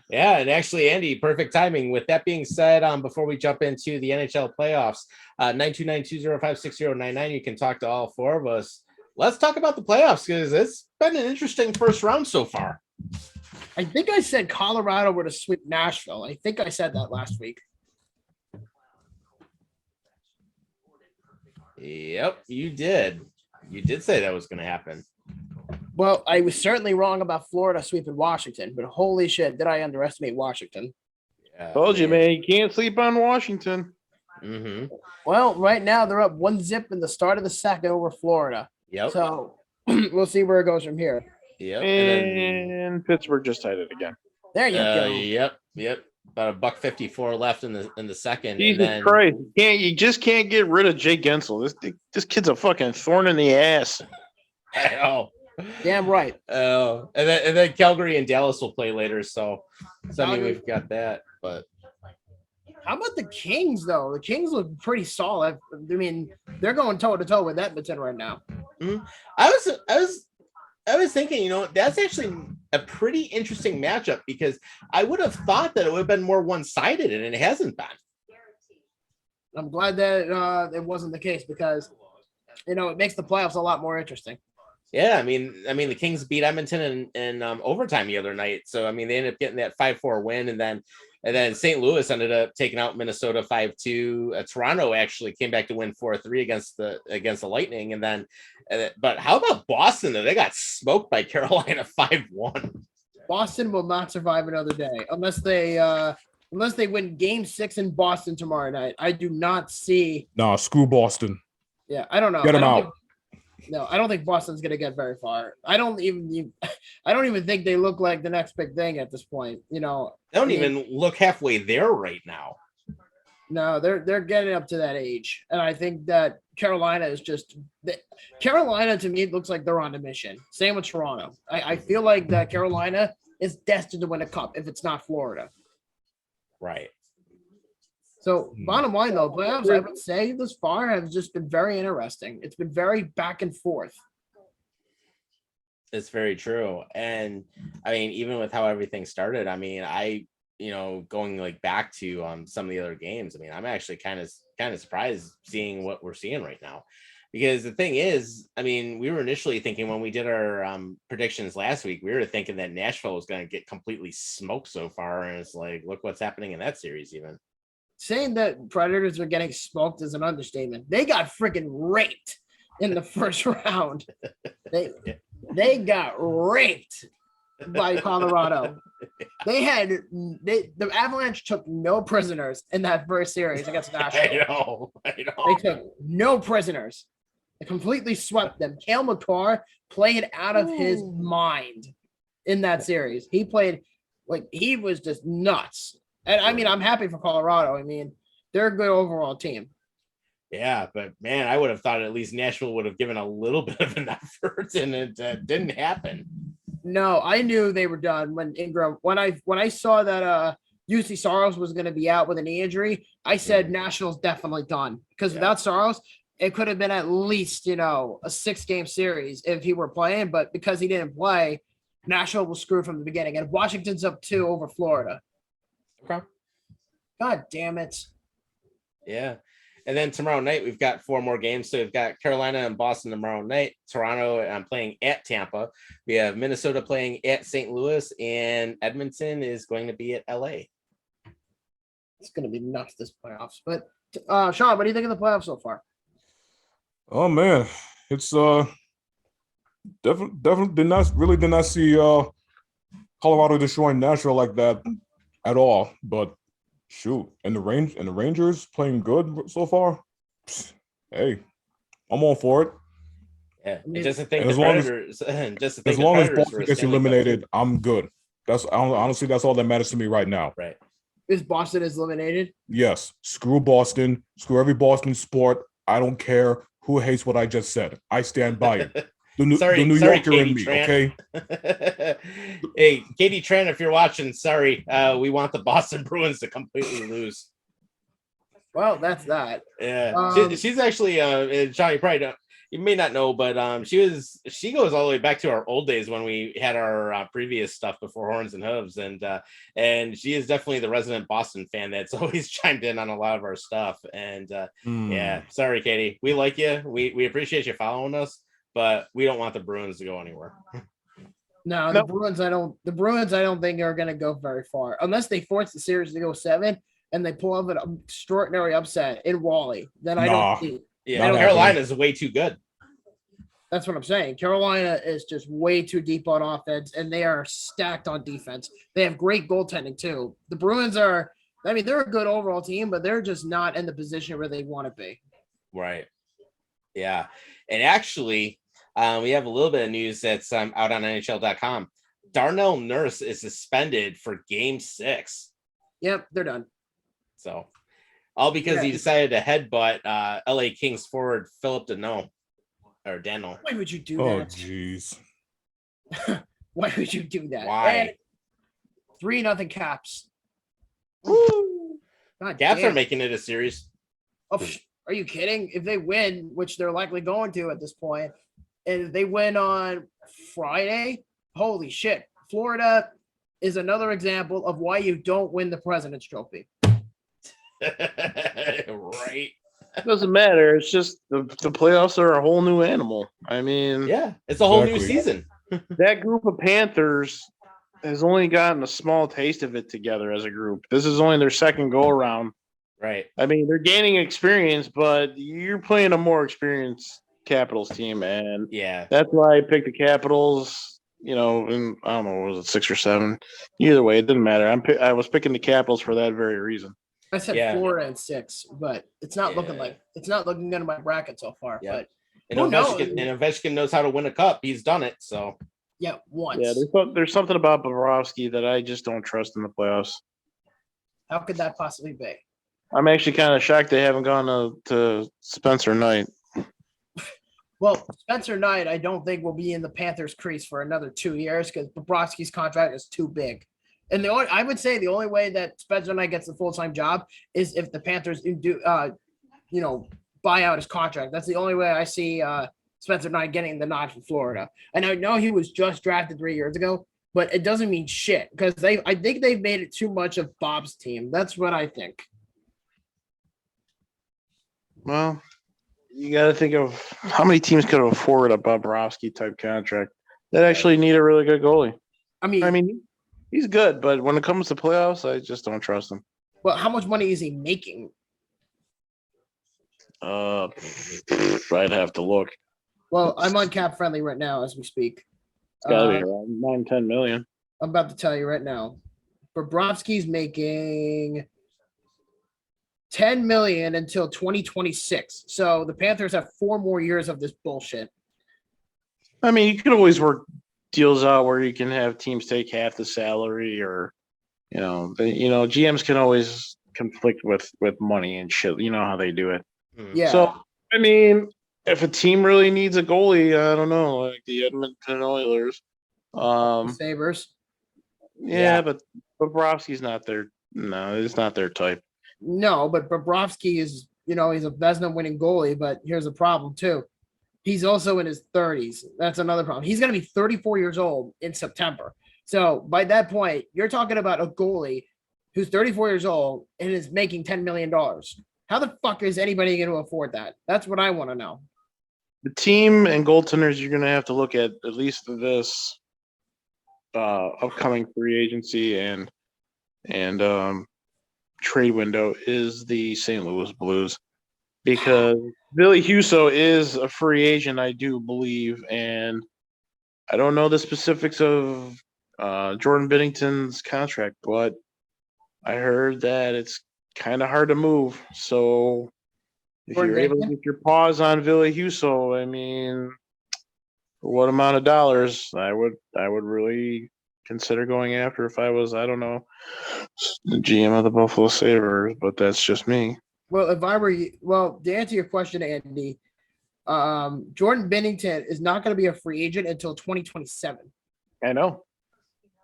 yeah, and actually, Andy, perfect timing. With that being said, before we jump into the NHL playoffs, 929-205-6099, you can talk to all 4 of us. Let's talk about the playoffs because it's been an interesting first round so far. I think I said Colorado were to sweep Nashville. I think I said that last week. Yep, you did. You did say that was going to happen. Well, I was certainly wrong about Florida sweeping Washington, but holy shit, did I underestimate Washington? Yeah, Told you, man, you can't sleep on Washington. Mm-hmm. Well, right now they're up 1-0 in the start of the second over Florida. Yep. So we'll see where it goes from here. Yep. And Pittsburgh just tied it again. There you go. Yep. About $1.54 left in the second. Jesus and then, Christ. You just can't get rid of Jay Gensel. This kid's a fucking thorn in the ass. Oh. Damn right. Oh, and then Calgary and Dallas will play later. So I mean, we've got that. But How about the Kings though? The Kings look pretty solid. I mean, they're going toe to toe with Edmonton right now. Mm-hmm. I was thinking, that's actually a pretty interesting matchup because I would have thought that it would have been more one-sided, and it hasn't been. I'm glad that it wasn't the case because, it makes the playoffs a lot more interesting. Yeah, I mean, the Kings beat Edmonton in overtime the other night, so I mean, they ended up getting that 5-4 win, and then St. Louis ended up taking out Minnesota 5-2. Toronto actually came back to win 4-3 against the Lightning, and then. But how about Boston? They got smoked by Carolina 5-1. Boston will not survive another day unless they win Game 6 in Boston tomorrow night. I do not see. Nah, screw Boston. Yeah, I don't know. Get them out. I don't think Boston's going to get very far. I don't even think they look like the next big thing at this point. They don't even look halfway there right now. No, they're getting up to that age, and I think that Carolina is Carolina to me looks like they're on a mission. Same with Toronto. I feel like that Carolina is destined to win a cup if it's not Florida. Right. So bottom line though, playoffs I would say this far have just been very interesting. It's been very back and forth. It's very true, and I mean, even with how everything started, I mean, going like back to some of the other games, I mean, I'm actually kind of surprised seeing what we're seeing right now, because the thing is, I mean, we were initially thinking when we did our predictions last week, we were thinking that Nashville was going to get completely smoked so far, and it's like, look what's happening in that series. Even saying that Predators are getting smoked is an understatement. They got freaking raped in the first round. They got raped by Colorado. The Avalanche took no prisoners in that first series against Nashville. I know. They took no prisoners. They completely swept them. Cale Makar played out of his mind in that series. He played like he was just nuts. And I mean, I'm happy for Colorado. I mean, they're a good overall team. Yeah, but man, I would have thought at least Nashville would have given a little bit of an effort, and it didn't happen. No, I knew they were done when Ingram. When I saw that UC Saros was going to be out with a knee injury, I said Nashville's definitely done because without Saros, it could have been at least a 6-game series if he were playing. But because he didn't play, Nashville was screwed from the beginning, and Washington's up 2 over Florida. Okay. God damn it. Yeah. And then tomorrow night, we've got 4 more games. So we've got Carolina and Boston tomorrow night. Toronto playing at Tampa. We have Minnesota playing at St. Louis. And Edmonton is going to be at LA. It's going to be nuts this playoffs. But, Sean, what do you think of the playoffs so far? Oh, man. It's definitely did not see Colorado destroying Nashville like that at all. But shoot, and the Rangers playing good so far. Hey, I'm all for it. Yeah, and just to think as long as Boston gets eliminated, I'm good. Honestly, that's all that matters to me right now. Right. Is Boston eliminated? Yes. Screw Boston. Screw every Boston sport. I don't care who hates what I just said. I stand by it. The New Yorker Katie in me, Tran. okay? Hey, Katie Tran, if you're watching, sorry. We want the Boston Bruins to completely lose. Well, that's that. Yeah. She's actually, John, you may not know, but she goes all the way back to our old days when we had our previous stuff before Horns and Hooves, and she is definitely the resident Boston fan that's always chimed in on a lot of our stuff. And yeah, sorry, Katie. We like you. We appreciate you following us. But we don't want the Bruins to go anywhere. No, the Bruins I don't think are going to go very far unless they force the series to go 7 and they pull off an extraordinary upset in Wally. Then I don't see. Yeah, Carolina is way too good. That's what I'm saying. Carolina is just way too deep on offense, and they are stacked on defense. They have great goaltending too. The Bruins they're a good overall team, but they're just not in the position where they want to be. Right. Yeah, and actually. We have a little bit of news that's out on NHL.com. Darnell Nurse is suspended for Game 6. Yep, they're done. So, all because he decided to headbutt LA Kings forward Philip Danault. Why would you do that? Oh, jeez. Why would you do that? Why? 3-0 Caps. Woo! God Caps damn. are making it a series. Oh, are you kidding? If they win, which they're likely going to at this point, and if they win on Friday, holy shit. Florida is another example of why you don't win the President's Trophy. Right. It doesn't matter. It's just the playoffs are a whole new animal. I mean, Yeah, it's a whole new Exactly. season. that group of Panthers has only gotten a small taste of it together as a group. This is only their second go around. Right. I mean, they're gaining experience, but you're playing a more experienced Capitals team, and Yeah. that's why I picked the Capitals. You know, and I don't know, was it 6 or 7? Either way, it didn't matter. I was picking the Capitals for that very reason. I said Yeah. Florida and 6, but it's not looking Yeah. like it's not looking good in my bracket so far. Yeah. But And who knows? Ovechkin knows how to win a cup. He's done it. So yeah, once. Yeah, there's something about Bobrovsky that I just don't trust in the playoffs. How could that possibly be? I'm actually kind of shocked they haven't gone to Spencer Knight. Well, Spencer Knight, I don't think will be in the Panthers' crease for another 2 years because Bobrovsky's contract is too big. And I would say the only way that Spencer Knight gets a full-time job is if the Panthers do, buy out his contract. That's the only way I see Spencer Knight getting the nod from Florida. And I know he was just drafted 3 years ago, but it doesn't mean shit because I think they've made it too much of Bob's team. That's what I think. Well, you got to think of how many teams could afford a Bobrovsky type contract that actually need a really good goalie. I mean, he's good, but when it comes to playoffs, I just don't trust him. well, how much money is he making? I'd have to look. Well, I'm on Cap Friendly right now as we speak. It's got to be around 9-10 million. I'm about to tell you right now. Bobrovsky's making $10 million until 2026. So the Panthers have 4 more years of this bullshit. I mean, you can always work deals out where you can have teams take half the salary, or GMs can always conflict with money and shit. You know how they do it. Yeah. So I mean, if a team really needs a goalie, I don't know, like the Edmonton Oilers. Sabres. Yeah, but Bobrovsky's not their. No, it's not their type. No, but Bobrovsky is, he's a Vezina winning goalie, but here's a problem too. He's also in his 30s. That's another problem. He's going to be 34 years old in September. So by that point, you're talking about a goalie who's 34 years old and is making $10 million. How the fuck is anybody going to afford that? That's what I want to know. The team and goaltenders you're going to have to look at least this upcoming free agency and trade window is the St. Louis Blues, because Billy Husso is a free agent, I do believe, and I don't know the specifics of Jordan Binnington's contract, but I heard that it's kind of hard to move. So if Jordan you're able to Binnington? get your paws on Billy Husso, I mean, for what amount of dollars, I would really consider going after if I was, I don't know, the GM of the Buffalo Sabres, but that's just me. Well, if I were you, to answer your question, Andy, Jordan Binnington is not going to be a free agent until 2027. I know.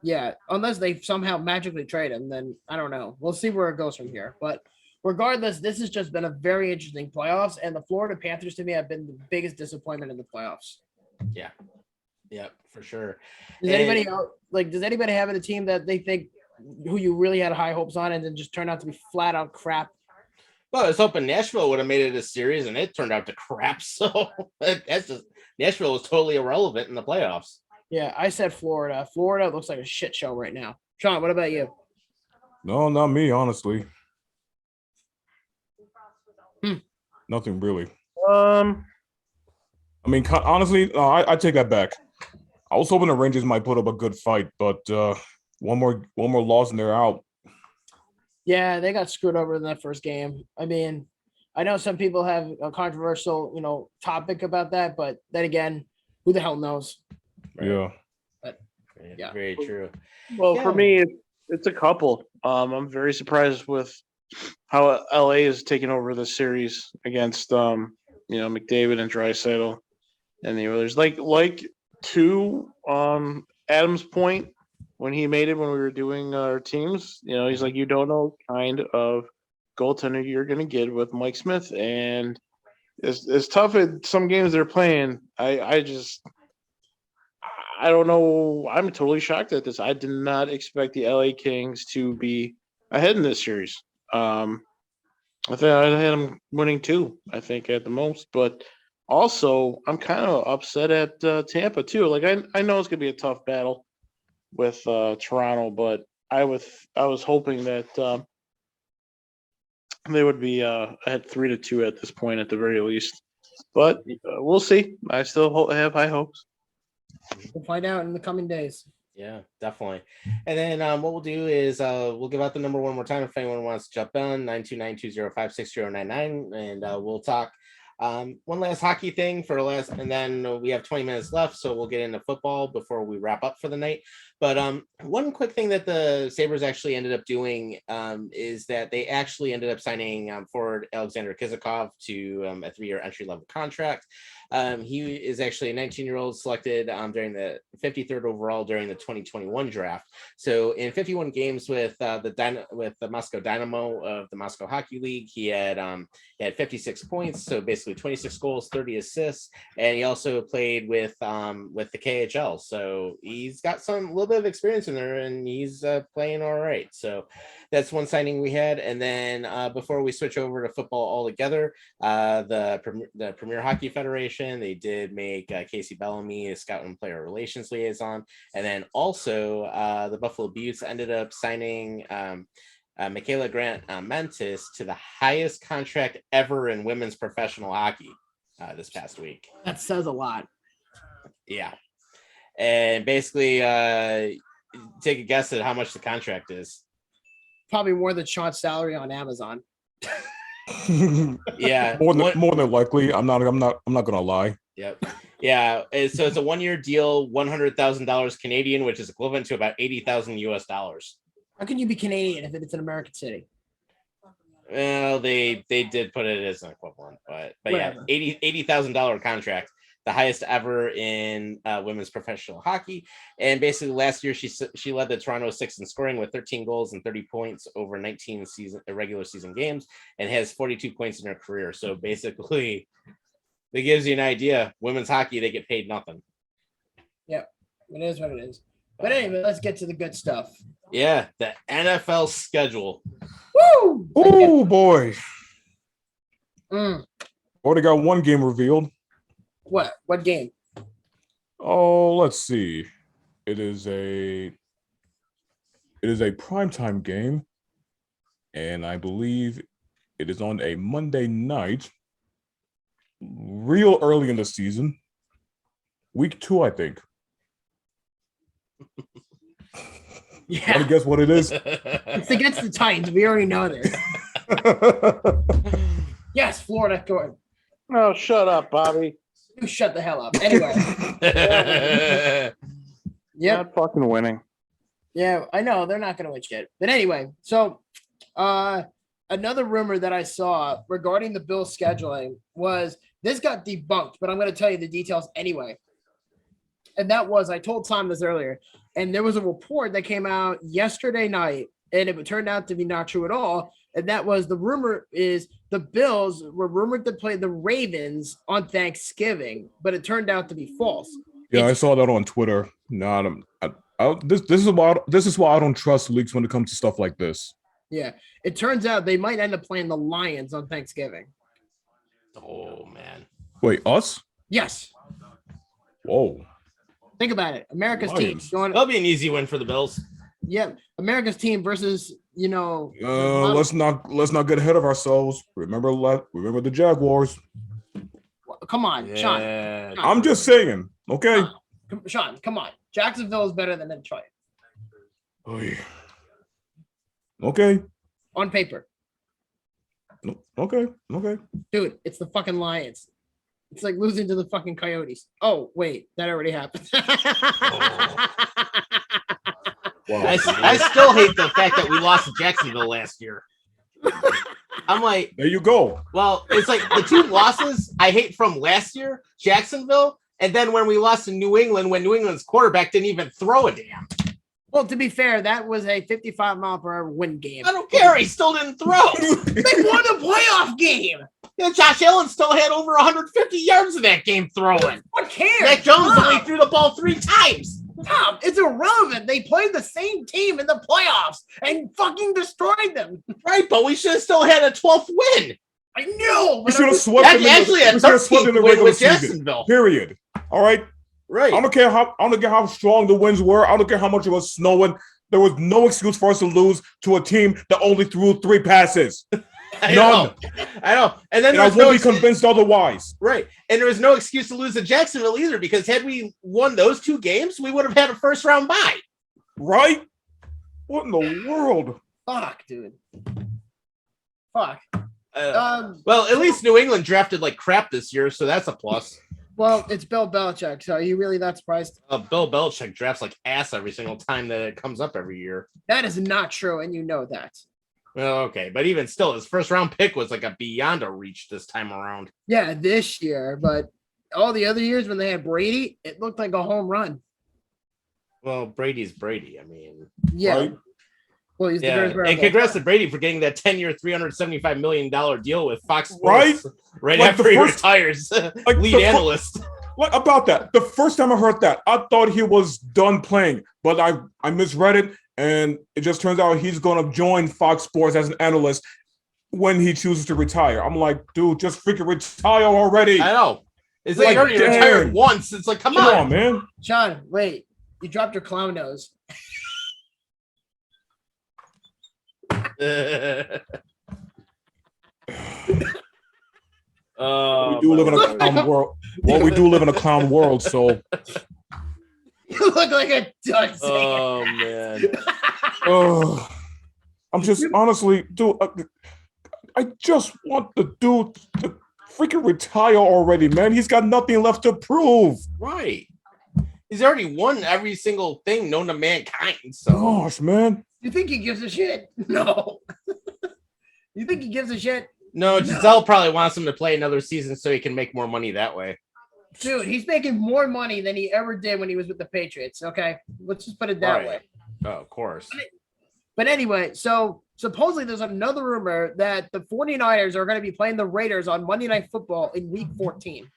Yeah, unless they somehow magically trade him, then I don't know. We'll see where it goes from here. But regardless, this has just been a very interesting playoffs, and the Florida Panthers to me have been the biggest disappointment in the playoffs. yeah, for sure. Does anybody have a team that they think who you really had high hopes on and then just turned out to be flat out crap? Well, I was hoping Nashville would have made it a series, and it turned out to crap. So that's just Nashville was totally irrelevant in the playoffs. Yeah, I said Florida. Florida looks like a shit show right now. Sean, what about you? No, not me, honestly. Nothing really. I mean, honestly, I take that back. I was hoping the Rangers might put up a good fight, but one more loss and they're out. Yeah, they got screwed over in that first game. I mean, I know some people have a controversial, topic about that, but then again, who the hell knows? Yeah. Yeah. Very true. Well, Yeah. for me, it's a couple. I'm very surprised with how LA is taking over the series against McDavid and Draisaitl and the Oilers. Like to Adam's point when he made it when we were doing our teams, he's like, you don't know kind of goaltender you're going to get with Mike Smith. And as tough as some games they're playing, I don't know. I'm totally shocked at this. I did not expect the LA Kings to be ahead in this series. I think I had them winning 2, I think, at the most. But also, I'm kind of upset at Tampa, too. Like, I know it's going to be a tough battle with Toronto, but I was hoping that they would be ahead 3-2 at this point at the very least. But we'll see. I still have high hopes. We'll find out in the coming days. Yeah, definitely. And then what we'll do is we'll give out the number one more time if anyone wants to jump in, 92920560099, and we'll talk one last hockey thing for last, and then we have 20 minutes left, so we'll get into football before we wrap up for the night. But one quick thing that the Sabres actually ended up doing is that they actually ended up signing forward Alexander Kisakov to a 3-year entry-level contract. He is actually a 19-year-old selected during the 53rd overall during the 2021 draft. So in 51 games with the Moscow Dynamo of the Moscow Hockey League, he had 56 points, so basically 26 goals, 30 assists, and he also played with the KHL. So he's got a little bit of experience in there, and he's playing all right. So that's one signing we had. And then before we switch over to football altogether, the Premier Hockey Federation, they did make Casey Bellamy a scout and player relations liaison. And then also the Buffalo Beauts ended up signing Michaela Grant Mentis to the highest contract ever in women's professional hockey this past week. That says a lot. Yeah. And basically take a guess at how much the contract is. Probably more than Sean's salary on Amazon. Yeah. More than likely. I'm not gonna lie. Yep. Yeah. So it's a 1-year deal, $100,000 Canadian, which is equivalent to about $80,000 US. How can you be Canadian if it's an American city? Well, they did put it as an equivalent, but Whatever. yeah, $80,000 contract, the highest ever in women's professional hockey. And basically last year she led the Toronto Six in scoring with 13 goals and 30 points over 19 regular season games, and has 42 points in her career. So basically, that gives you an idea. Women's hockey, they get paid nothing. Yep, it is what it is. But anyway, let's get to the good stuff. Yeah, the NFL schedule. Woo! Oh boy. Mm. Already got one game revealed. What? What game? Oh, let's see. It is a primetime game, and I believe it is on a Monday night, real early in the season. Week 2, I think. Yeah. Want to guess what it is? It's against the Titans. We already know this. Yes, Florida. Go ahead. Oh, shut up, Bobby. You shut the hell up. Anyway. Yep. Not fucking winning. Yeah, I know. They're not going to win shit. But anyway, so another rumor that I saw regarding the Bills scheduling was this got debunked, but I'm going to tell you the details anyway. And that was, I told Tom this earlier, and there was a report that came out yesterday night, and it turned out to be not true at all. And that was, the rumor is the Bills were rumored to play the Ravens on Thanksgiving, but it turned out to be false. Yeah, I saw that on Twitter. This is why I don't trust leaks when it comes to stuff like this. Yeah, it turns out they might end up playing the Lions on Thanksgiving. Oh, man. Wait, us? Yes. Whoa. Think about it. America's Lions. team. That'll be an easy win for the Bills. Yeah, America's team versus, let's not get ahead of ourselves. Remember the Jaguars. Come on, Yeah. Sean. I'm just saying, okay? Sean, come on. Jacksonville is better than Detroit. Okay. On paper. Okay. Dude, it's the fucking Lions. It's like losing to the fucking Coyotes. Oh, wait, that already happened. Wow. I still hate the fact that we lost to Jacksonville last year. I'm like, There you go. well, it's like the two losses I hate from last year, Jacksonville, and then when we lost to New England, when New England's quarterback didn't even throw a damn. Well, to be fair, that was a 55-mile-per-hour wind game. I don't care. He still didn't throw. They won a playoff game. Yeah, Josh Allen still had over 150 yards in that game throwing. What cares? Mac Jones Tom, only threw the ball 3 times. Tom, it's irrelevant. They played the same team in the playoffs and fucking destroyed them. Right, but we should have still had a 12th win. I know. We should have swept them Actually, a we should have swept 13th in the win regular with season. Jacksonville. Period. All right. Right. I don't care how strong the winds were. I don't care how much it was snowing. There was no excuse for us to lose to a team that only threw 3 passes. I None. know. And then And I will be convinced otherwise. Right. And there was no excuse to lose to Jacksonville either, because had we won those 2 games, we would have had a first round bye. Right? What in the world? Fuck, dude. Fuck. Well, at least New England drafted like crap this year, so that's a plus. Well, it's Bill Belichick, so are you really that surprised? Bill Belichick drafts like ass every single time that it comes up every year. That is not true, and you know that. Well, okay, but even still, his first round pick was like a beyond a reach this time around. Yeah, this year, but all the other years when they had Brady, it looked like a home run. Well, Brady's Brady. I mean, Yeah. Right? Well, he's the yeah. greatest player And of all congrats time. to Brady for getting that 10-year, $375 million deal with Fox Right? Sports right Like after the he first- retires. like Lead the analyst. What about that? The first time I heard that, I thought he was done playing, but I misread it, and it just turns out he's going to join Fox Sports as an analyst when he chooses to retire. I'm like, dude, just freaking retire already. I know. It's like Like, he already dang. retired once. It's like, come Come on. on, man. Sean, wait. You dropped your clown nose. We do live in a clown world. Well, we do live in a clown world, so You look like a dunce. Oh man. I'm just honestly, dude. I just want the dude to freaking retire already, man. He's got nothing left to prove. Right. He's already won every single thing known to mankind. So Gosh, man. You think he gives a shit? No. You think he gives a shit? no, Giselle probably wants him to play another season so he can make more money that way. Dude, he's making more money than he ever did when he was with the Patriots. Okay. Let's just put it that Right. way. Oh, of course. But anyway, so supposedly there's another rumor that the 49ers are going to be playing the Raiders on Monday Night Football in week 14.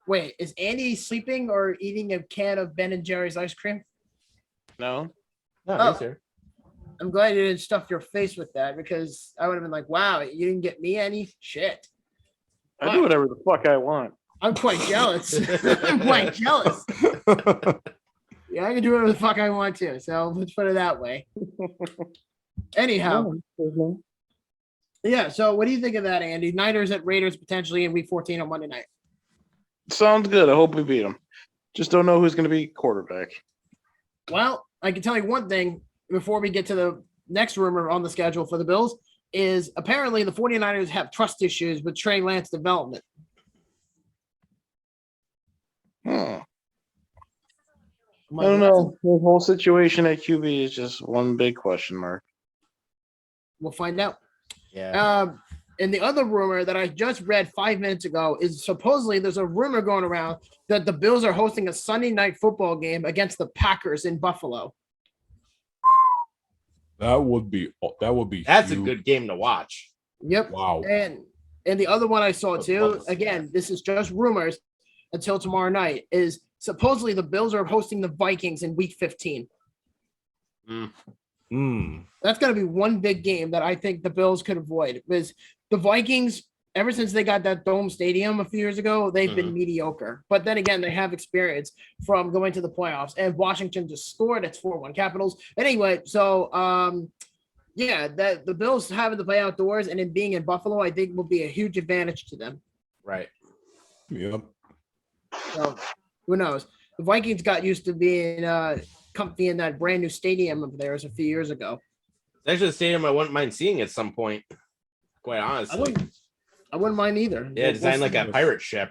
Wait, is Andy sleeping or eating a can of Ben and Jerry's ice cream? No. No, Oh. he's here. I'm glad you didn't stuff your face with that because I would have been like, wow, you didn't get me any shit. I do whatever the fuck I want. I'm quite jealous. I'm quite jealous. Yeah, I can do whatever the fuck I want to. So let's put it that way. Anyhow, yeah. So what do you think of that, Andy? Niners at Raiders potentially in week 14 on Monday night. Sounds good. I hope we beat them. Just don't know who's going to be quarterback. Well, I can tell you one thing before we get to the next rumor on the schedule for the Bills is apparently the 49ers have trust issues with Trey Lance development. I don't know. The whole situation at QB is just one big question mark. We'll find out. Yeah. And the other rumor that I just read 5 minutes ago is supposedly there's a rumor going around that the Bills are hosting a Sunday night football game against the Packers in Buffalo. That would be That's huge. a good game to watch. Yep. Wow. And the other one I saw Love too, to see again, this is just rumors until tomorrow night, is supposedly the Bills are hosting the Vikings in week 15. That's going to be one big game that I think the Bills could avoid because the Vikings, ever since they got that dome stadium a few years ago, they've been mediocre. But then again, they have experience from going to the playoffs, and Washington just scored. It's 4-1 Capitals. Anyway, so yeah, that the Bills having to play outdoors and it being in Buffalo, I think will be a huge advantage to them. Right. Yep. So who knows? The Vikings got used to being comfy in that brand new stadium of theirs a few years ago. It's actually a stadium I wouldn't mind seeing at some point. Quite honestly. I wouldn't mind either. Yeah, designed like a pirate ship.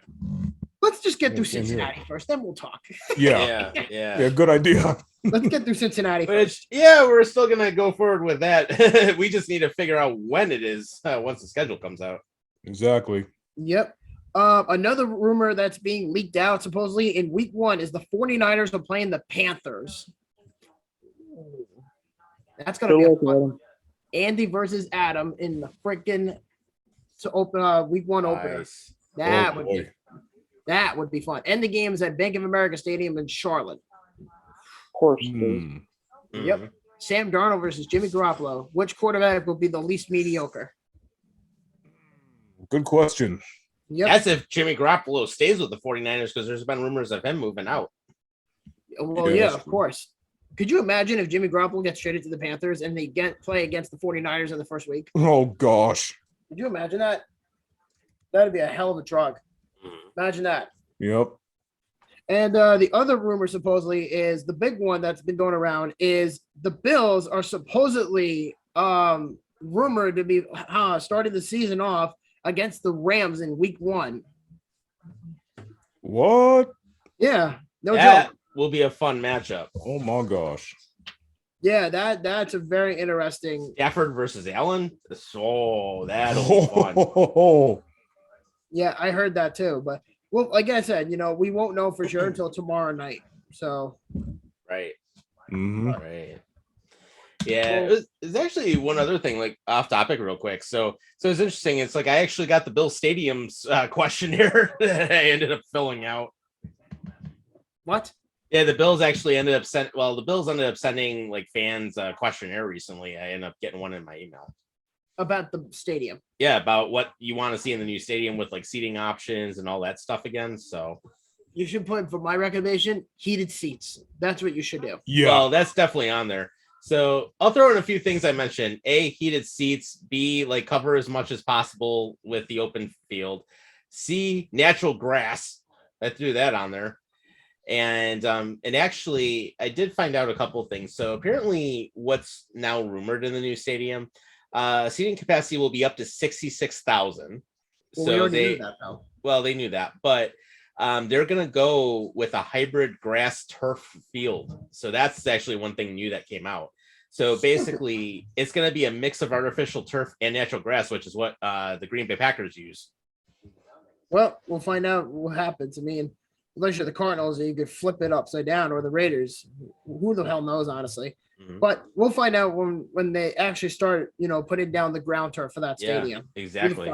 Let's just get through Same here. Cincinnati first, then we'll talk. Yeah. Yeah. Yeah. Good idea. Let's get through Cincinnati But first. yeah, we're still gonna go forward with that. We just need to figure out when it is once the schedule comes out. Exactly. Yep. Another rumor that's being leaked out supposedly in week 1 is the 49ers are playing the Panthers. That's going to be a fun. Andy versus Adam in the freaking to open week 1 opener. Nice. That would be fun. And the game is at Bank of America Stadium in Charlotte. Of course. Yep. Sam Darnold versus Jimmy Garoppolo. Which quarterback will be the least mediocre? Good question. Yep. That's if Jimmy Garoppolo stays with the 49ers, because there's been rumors of him moving out. Well, yeah, of course. Could you imagine if Jimmy Garoppolo gets traded to the Panthers and they play against the 49ers in the first week? Oh, gosh. Could you imagine that? That'd be a hell of a drug. Imagine that. Yep. And the other rumor supposedly is the big one that's been going around is the Bills are supposedly rumored to be starting the season off against the Rams in week 1. What? Yeah, no That joke. will be a fun matchup. Oh, my gosh. Yeah, that's a very interesting. Stafford versus Allen. So that'll be fun. Oh, Yeah, I heard that too. But well, like I said, we won't know for sure until tomorrow night. So Right. Mhm. Right. Yeah, it's actually one other thing, like off topic real quick. So it's interesting. It's like I actually got the Bill Stadium's questionnaire that I ended up filling out. what? Yeah, the Bills actually ended up sending like fans a questionnaire recently. I ended up getting one in my email. About the stadium. Yeah, about what you want to see in the new stadium with like seating options and all that stuff again. So You should put, for my recommendation, heated seats. That's what you should do. Yeah. well, that's definitely on there. So I'll throw in a few things I mentioned. A, heated seats. B, like cover as much as possible with the open field. C, natural grass. I threw that on there. And actually I did find out a couple things. So apparently what's now rumored in the new stadium, seating capacity will be up to 66,000. Well, we So already knew that, though. well, they knew that, but they're going to go with a hybrid grass turf field. So that's actually one thing new that came out. So basically, it's going to be a mix of artificial turf and natural grass, which is what the Green Bay Packers use. Well, we'll find out what happens. I mean, unless you're the Cardinals, you could flip it upside down, or the Raiders. Who the hell knows, honestly? Mhm. But we'll find out when they actually start, putting down the ground turf for that Yeah, stadium. exactly.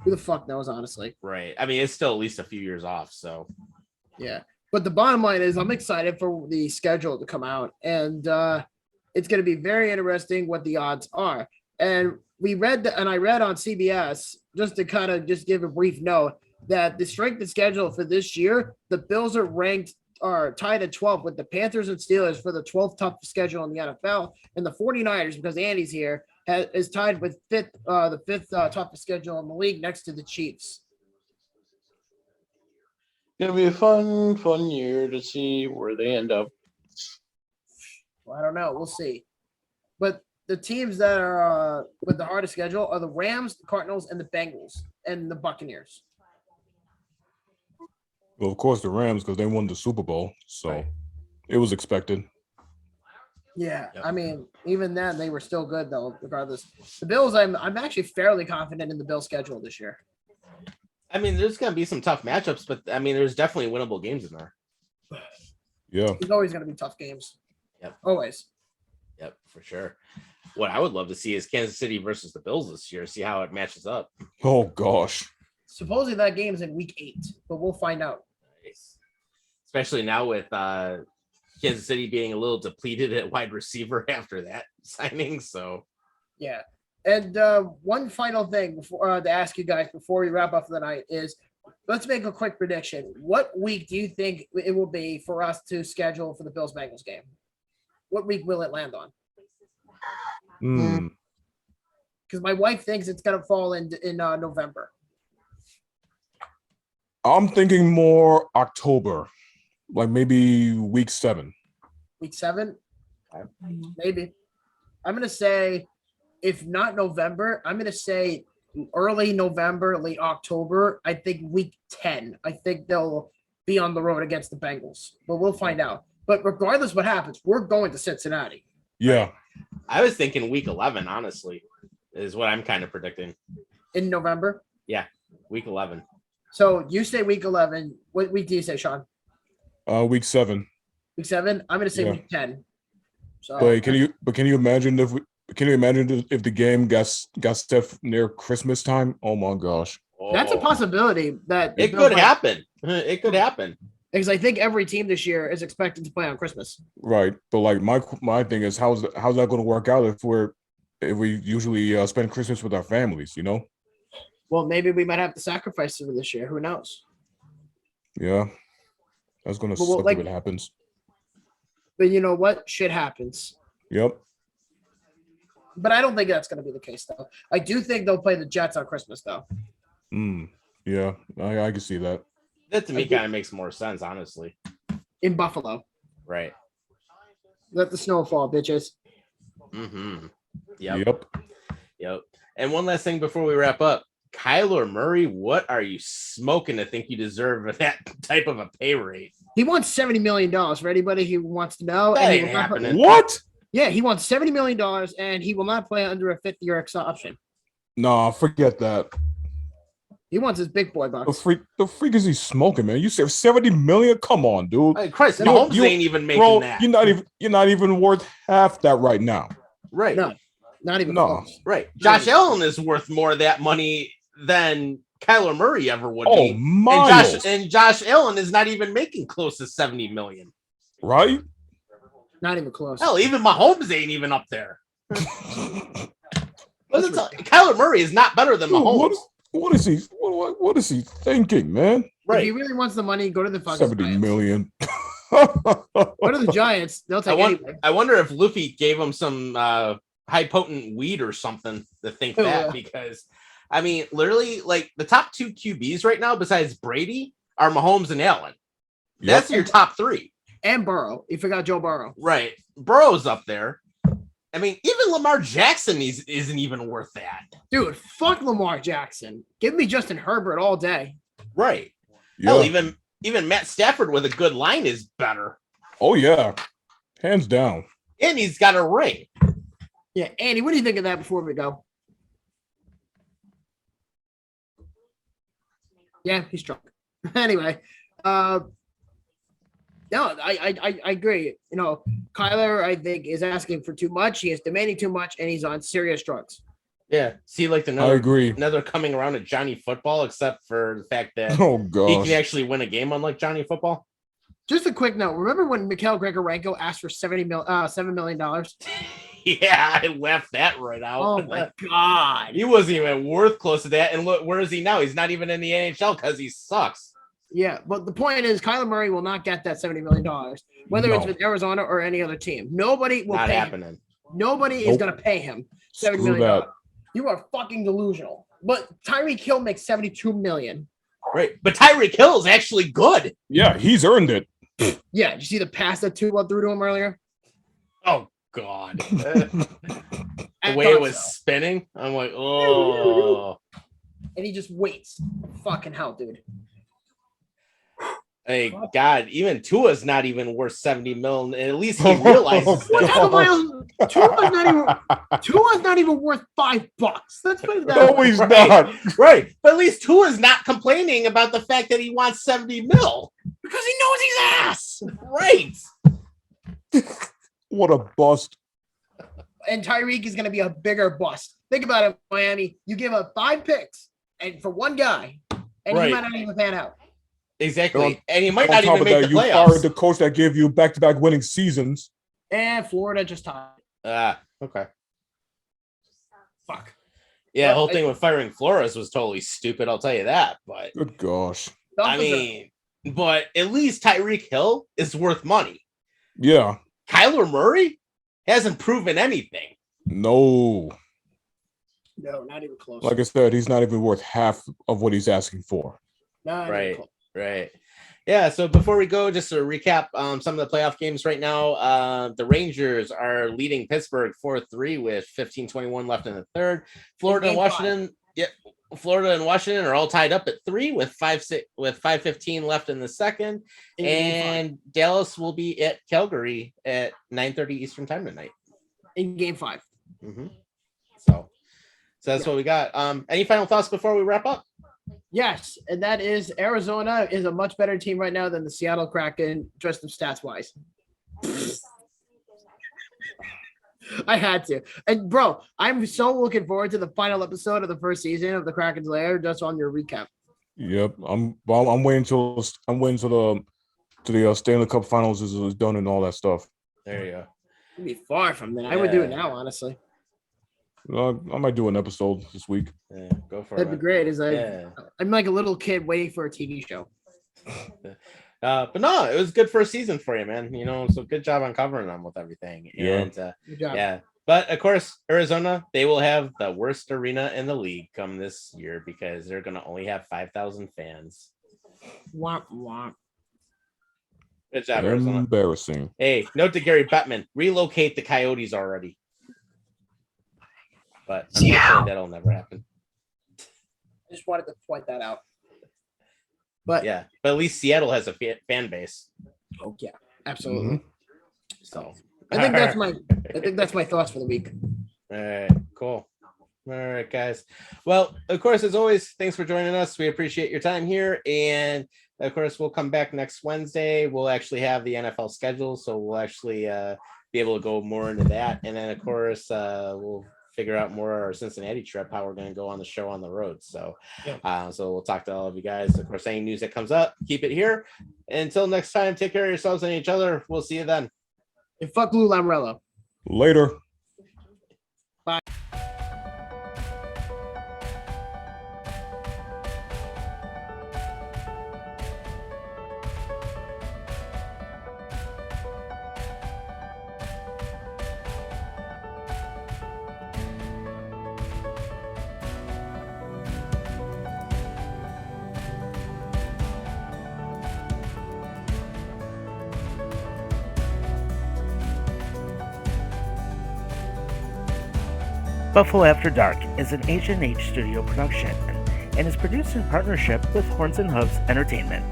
Who the fuck knows, honestly? Right. I mean, it's still at least a few years off. So Yeah. But the bottom line is I'm excited for the schedule to come out. And it's going to be very interesting what the odds are. And I read on CBS, just to kind of just give a brief note, that the strength of schedule for this year, the Bills are tied at 12 with the Panthers and Steelers for the 12th toughest schedule in the NFL. And the 49ers, because Andy's here, is tied with the fifth toughest schedule in the league next to the Chiefs. Gonna be a fun year to see where they end up. Well, I don't know. We'll see. But the teams that are with the hardest schedule are the Rams, the Cardinals, and the Bengals, and the Buccaneers. Well, of course, the Rams, because they won the Super Bowl. So Right. it was expected. Yeah, Yep. I mean, even then they were still good though. Regardless, the Bills, I'm actually fairly confident in the Bills' schedule this year. I mean, there's going to be some tough matchups, but I mean, there's definitely winnable games in there. Yeah. There's always going to be tough games. Yep. Always. Yep, for sure. What I would love to see is Kansas City versus the Bills this year. See how it matches up. Oh, gosh. Supposedly that game's in week 8, but we'll find out. Nice. Especially now with Kansas City being a little depleted at wide receiver after that signing. So Yeah. And one final thing before to ask you guys before we wrap up for the night is, let's make a quick prediction. What week do you think it will be for us to schedule for the Bills-Bengals game? What week will it land on? Because my wife thinks it's going to fall in November. I'm thinking more October, like maybe week 7. Week 7? Maybe. I'm going to say, if not November, I'm going to say early November, late October. I think week 10. I think they'll be on the road against the Bengals. But we'll find out. But regardless what happens, we're going to Cincinnati. Yeah. I was thinking week 11, honestly, is what I'm kind of predicting. In November? Yeah, week 11. So you say week 11. What week do you say, Sean? Week 7. Week 7. I'm gonna say Yeah. week 10. So But can you imagine if the game got set near Christmas time? Oh my gosh. that's a possibility that It could happen. It could happen. because I think every team this year is expected to play on Christmas. Right. But like my thing is how's that going to work out if we usually spend Christmas with our families, you know? Well, maybe we might have to sacrifice them this year. Who knows? Yeah. That's going to Well, suck like- if it happens. But you know what? Shit happens. Yep. But I don't think that's going to be the case, though. I do think they'll play the Jets on Christmas, though. Yeah. I can see that. That to me kind of makes more sense, honestly. In Buffalo. Right. Let the snow fall, bitches. Mm-hmm. Yep. Yep. And one last thing before we wrap up. Kylar Murray, what are you smoking to think you deserve that type of a pay rate? He wants $70 million for anybody who wants to know. That And he ain't will not- happening. What? Yeah, he wants $70 million, and he will not play under a fifth-year option. Nah, forget that. He wants his big boy The bucks. freak is he smoking, man? You said $70 million? Come on, dude. Hey, Christ, You- Mahomes you- ain't even making Bro, that. you're not even worth half that right now. Right. No, not even No. close. Right. Josh Allen is worth more of that money than Kyler Murray ever would Oh, be. miles. And Josh Allen is not even making close to 70 million. Right? Not even close. Hell, even Mahomes ain't even up there. Kyler Murray is not better than Dude, Mahomes. what is he? What is he thinking, man? If he Right. really wants the money, go to the fucking 70 Giants. million. Go to the Giants. They'll take anything. I wonder if Luffy gave him some high potent weed or something to think Oh, that yeah. because I mean, literally, like the top two QBs right now, besides Brady, are Mahomes and Allen. That's your top three. And Burrow. You forgot Joe Burrow. Right. Burrow's up there. I mean, even Lamar Jackson isn't even worth that. Dude, fuck Lamar Jackson. Give me Justin Herbert all day. Right. Yeah. Hell, even Matt Stafford with a good line is better. Oh yeah, hands down. And he's got a ring. Yeah, Andy, what do you think of that before we go? Yeah, he's drunk. Anyway, no, I agree. You know, Kyler, I think, is asking for too much. He is demanding too much, and he's on serious drugs. Yeah. See, like I another agree. coming around at Johnny Football, except for the fact that Oh he gosh. can actually win a game unlike Johnny Football. Just a quick note. Remember when Mikhail Grigorenko asked for $7 million? Yeah, I left that right out. Oh my God. He wasn't even worth close to that. And look, where is he now? He's not even in the NHL because he sucks. Yeah, but the point is, Kyler Murray will not get that $70 million, whether it's No. with Arizona or any other team. Nobody will Not pay him. happening. Nobody is Nope. going to pay him $70 Screw million. that. You are fucking delusional. But Tyreek Hill makes $72 million. Right. But Tyreek Hill is actually good. Yeah, he's earned it. Yeah, did you see the pass that Tua threw to him earlier? Oh, God. I The way it thought was so. spinning, I'm like, oh. And he just waits. Fucking hell, dude. Hey, God, even Tua's not even worth 70 million. And at least he realizes What that. type of Tua's not even worth $5. Let's put it that No, way. he's Right. not. Right. But at least Tua's not complaining about the fact that he wants 70 mil. Because he knows he's ass. Right. What a bust. And Tyreek is going to be a bigger bust. Think about it, Miami. You give up 5 picks and for one guy, and Right. he might not even pan out. Exactly. And he might On not top even of make that, the you playoffs. fired the coach that gave you back-to-back winning seasons. And Florida just tied. Okay. Fuck. Yeah, the Well, whole thing with firing Flores was totally stupid. I'll tell you that. But Good gosh. I mean, but at least Tyreek Hill is worth money. Yeah. Kyler Murray hasn't proven anything. No. no, not even close. Like I said, he's not even worth half of what he's asking for. Not even Right. close. Right. Yeah. So before we go, just to recap some of the playoff games right now, the Rangers are leading Pittsburgh 4-3 with 15:21 left in the third. Florida and Game Washington. Yeah. Florida and Washington are all tied up at 3 with 5:15 left in the second. In game And Dallas will be at Calgary at 9:30 Eastern time tonight. in game 5. So that's what we got. Any final thoughts before we wrap up? Yes, and that is Arizona is a much better team right now than the Seattle Kraken, just stats wise. I had to. And bro, I'm so looking forward to the final episode of the first season of the Kraken's Lair, just on your recap. Yep, I'm waiting till the Stanley Cup Finals is done and all that stuff. There you go. It'd be far from that. I would do it now, honestly. I might do an episode this week. Yeah, go for That'd it. be great. Yeah. I'm like a little kid waiting for a TV show. But no, it was good first season for you, man. You know, so good job on covering them with everything. Yeah. And Good job. yeah. But of course, Arizona, they will have the worst arena in the league come this year because they're going to only have 5,000 fans. Womp womp. Good job, Arizona. Embarrassing. Hey, note to Gary Bettman, relocate the Coyotes already. But unfortunately, that'll never happen. I just wanted to point that out. But Yeah, but at least Seattle has a fan base. oh yeah, absolutely. Mm-hmm. So I think that's my thoughts for the week. all right, cool. All right, guys. Well, of course, as always, thanks for joining us. We appreciate your time here. And of course, we'll come back next Wednesday. We'll actually have the NFL schedule. So we'll actually be able to go more into that. And then, of course, we'll figure out more our Cincinnati trip, how we're going to go on the show on the road. So, so we'll talk to all of you guys. Of course, any news that comes up, keep it here. Until next time, take care of yourselves and each other. We'll see you then. And fuck Lou Lamoriello. Later. Bye. Buffalo After Dark is an H&H Studio production and is produced in partnership with Horns & Hooves Entertainment.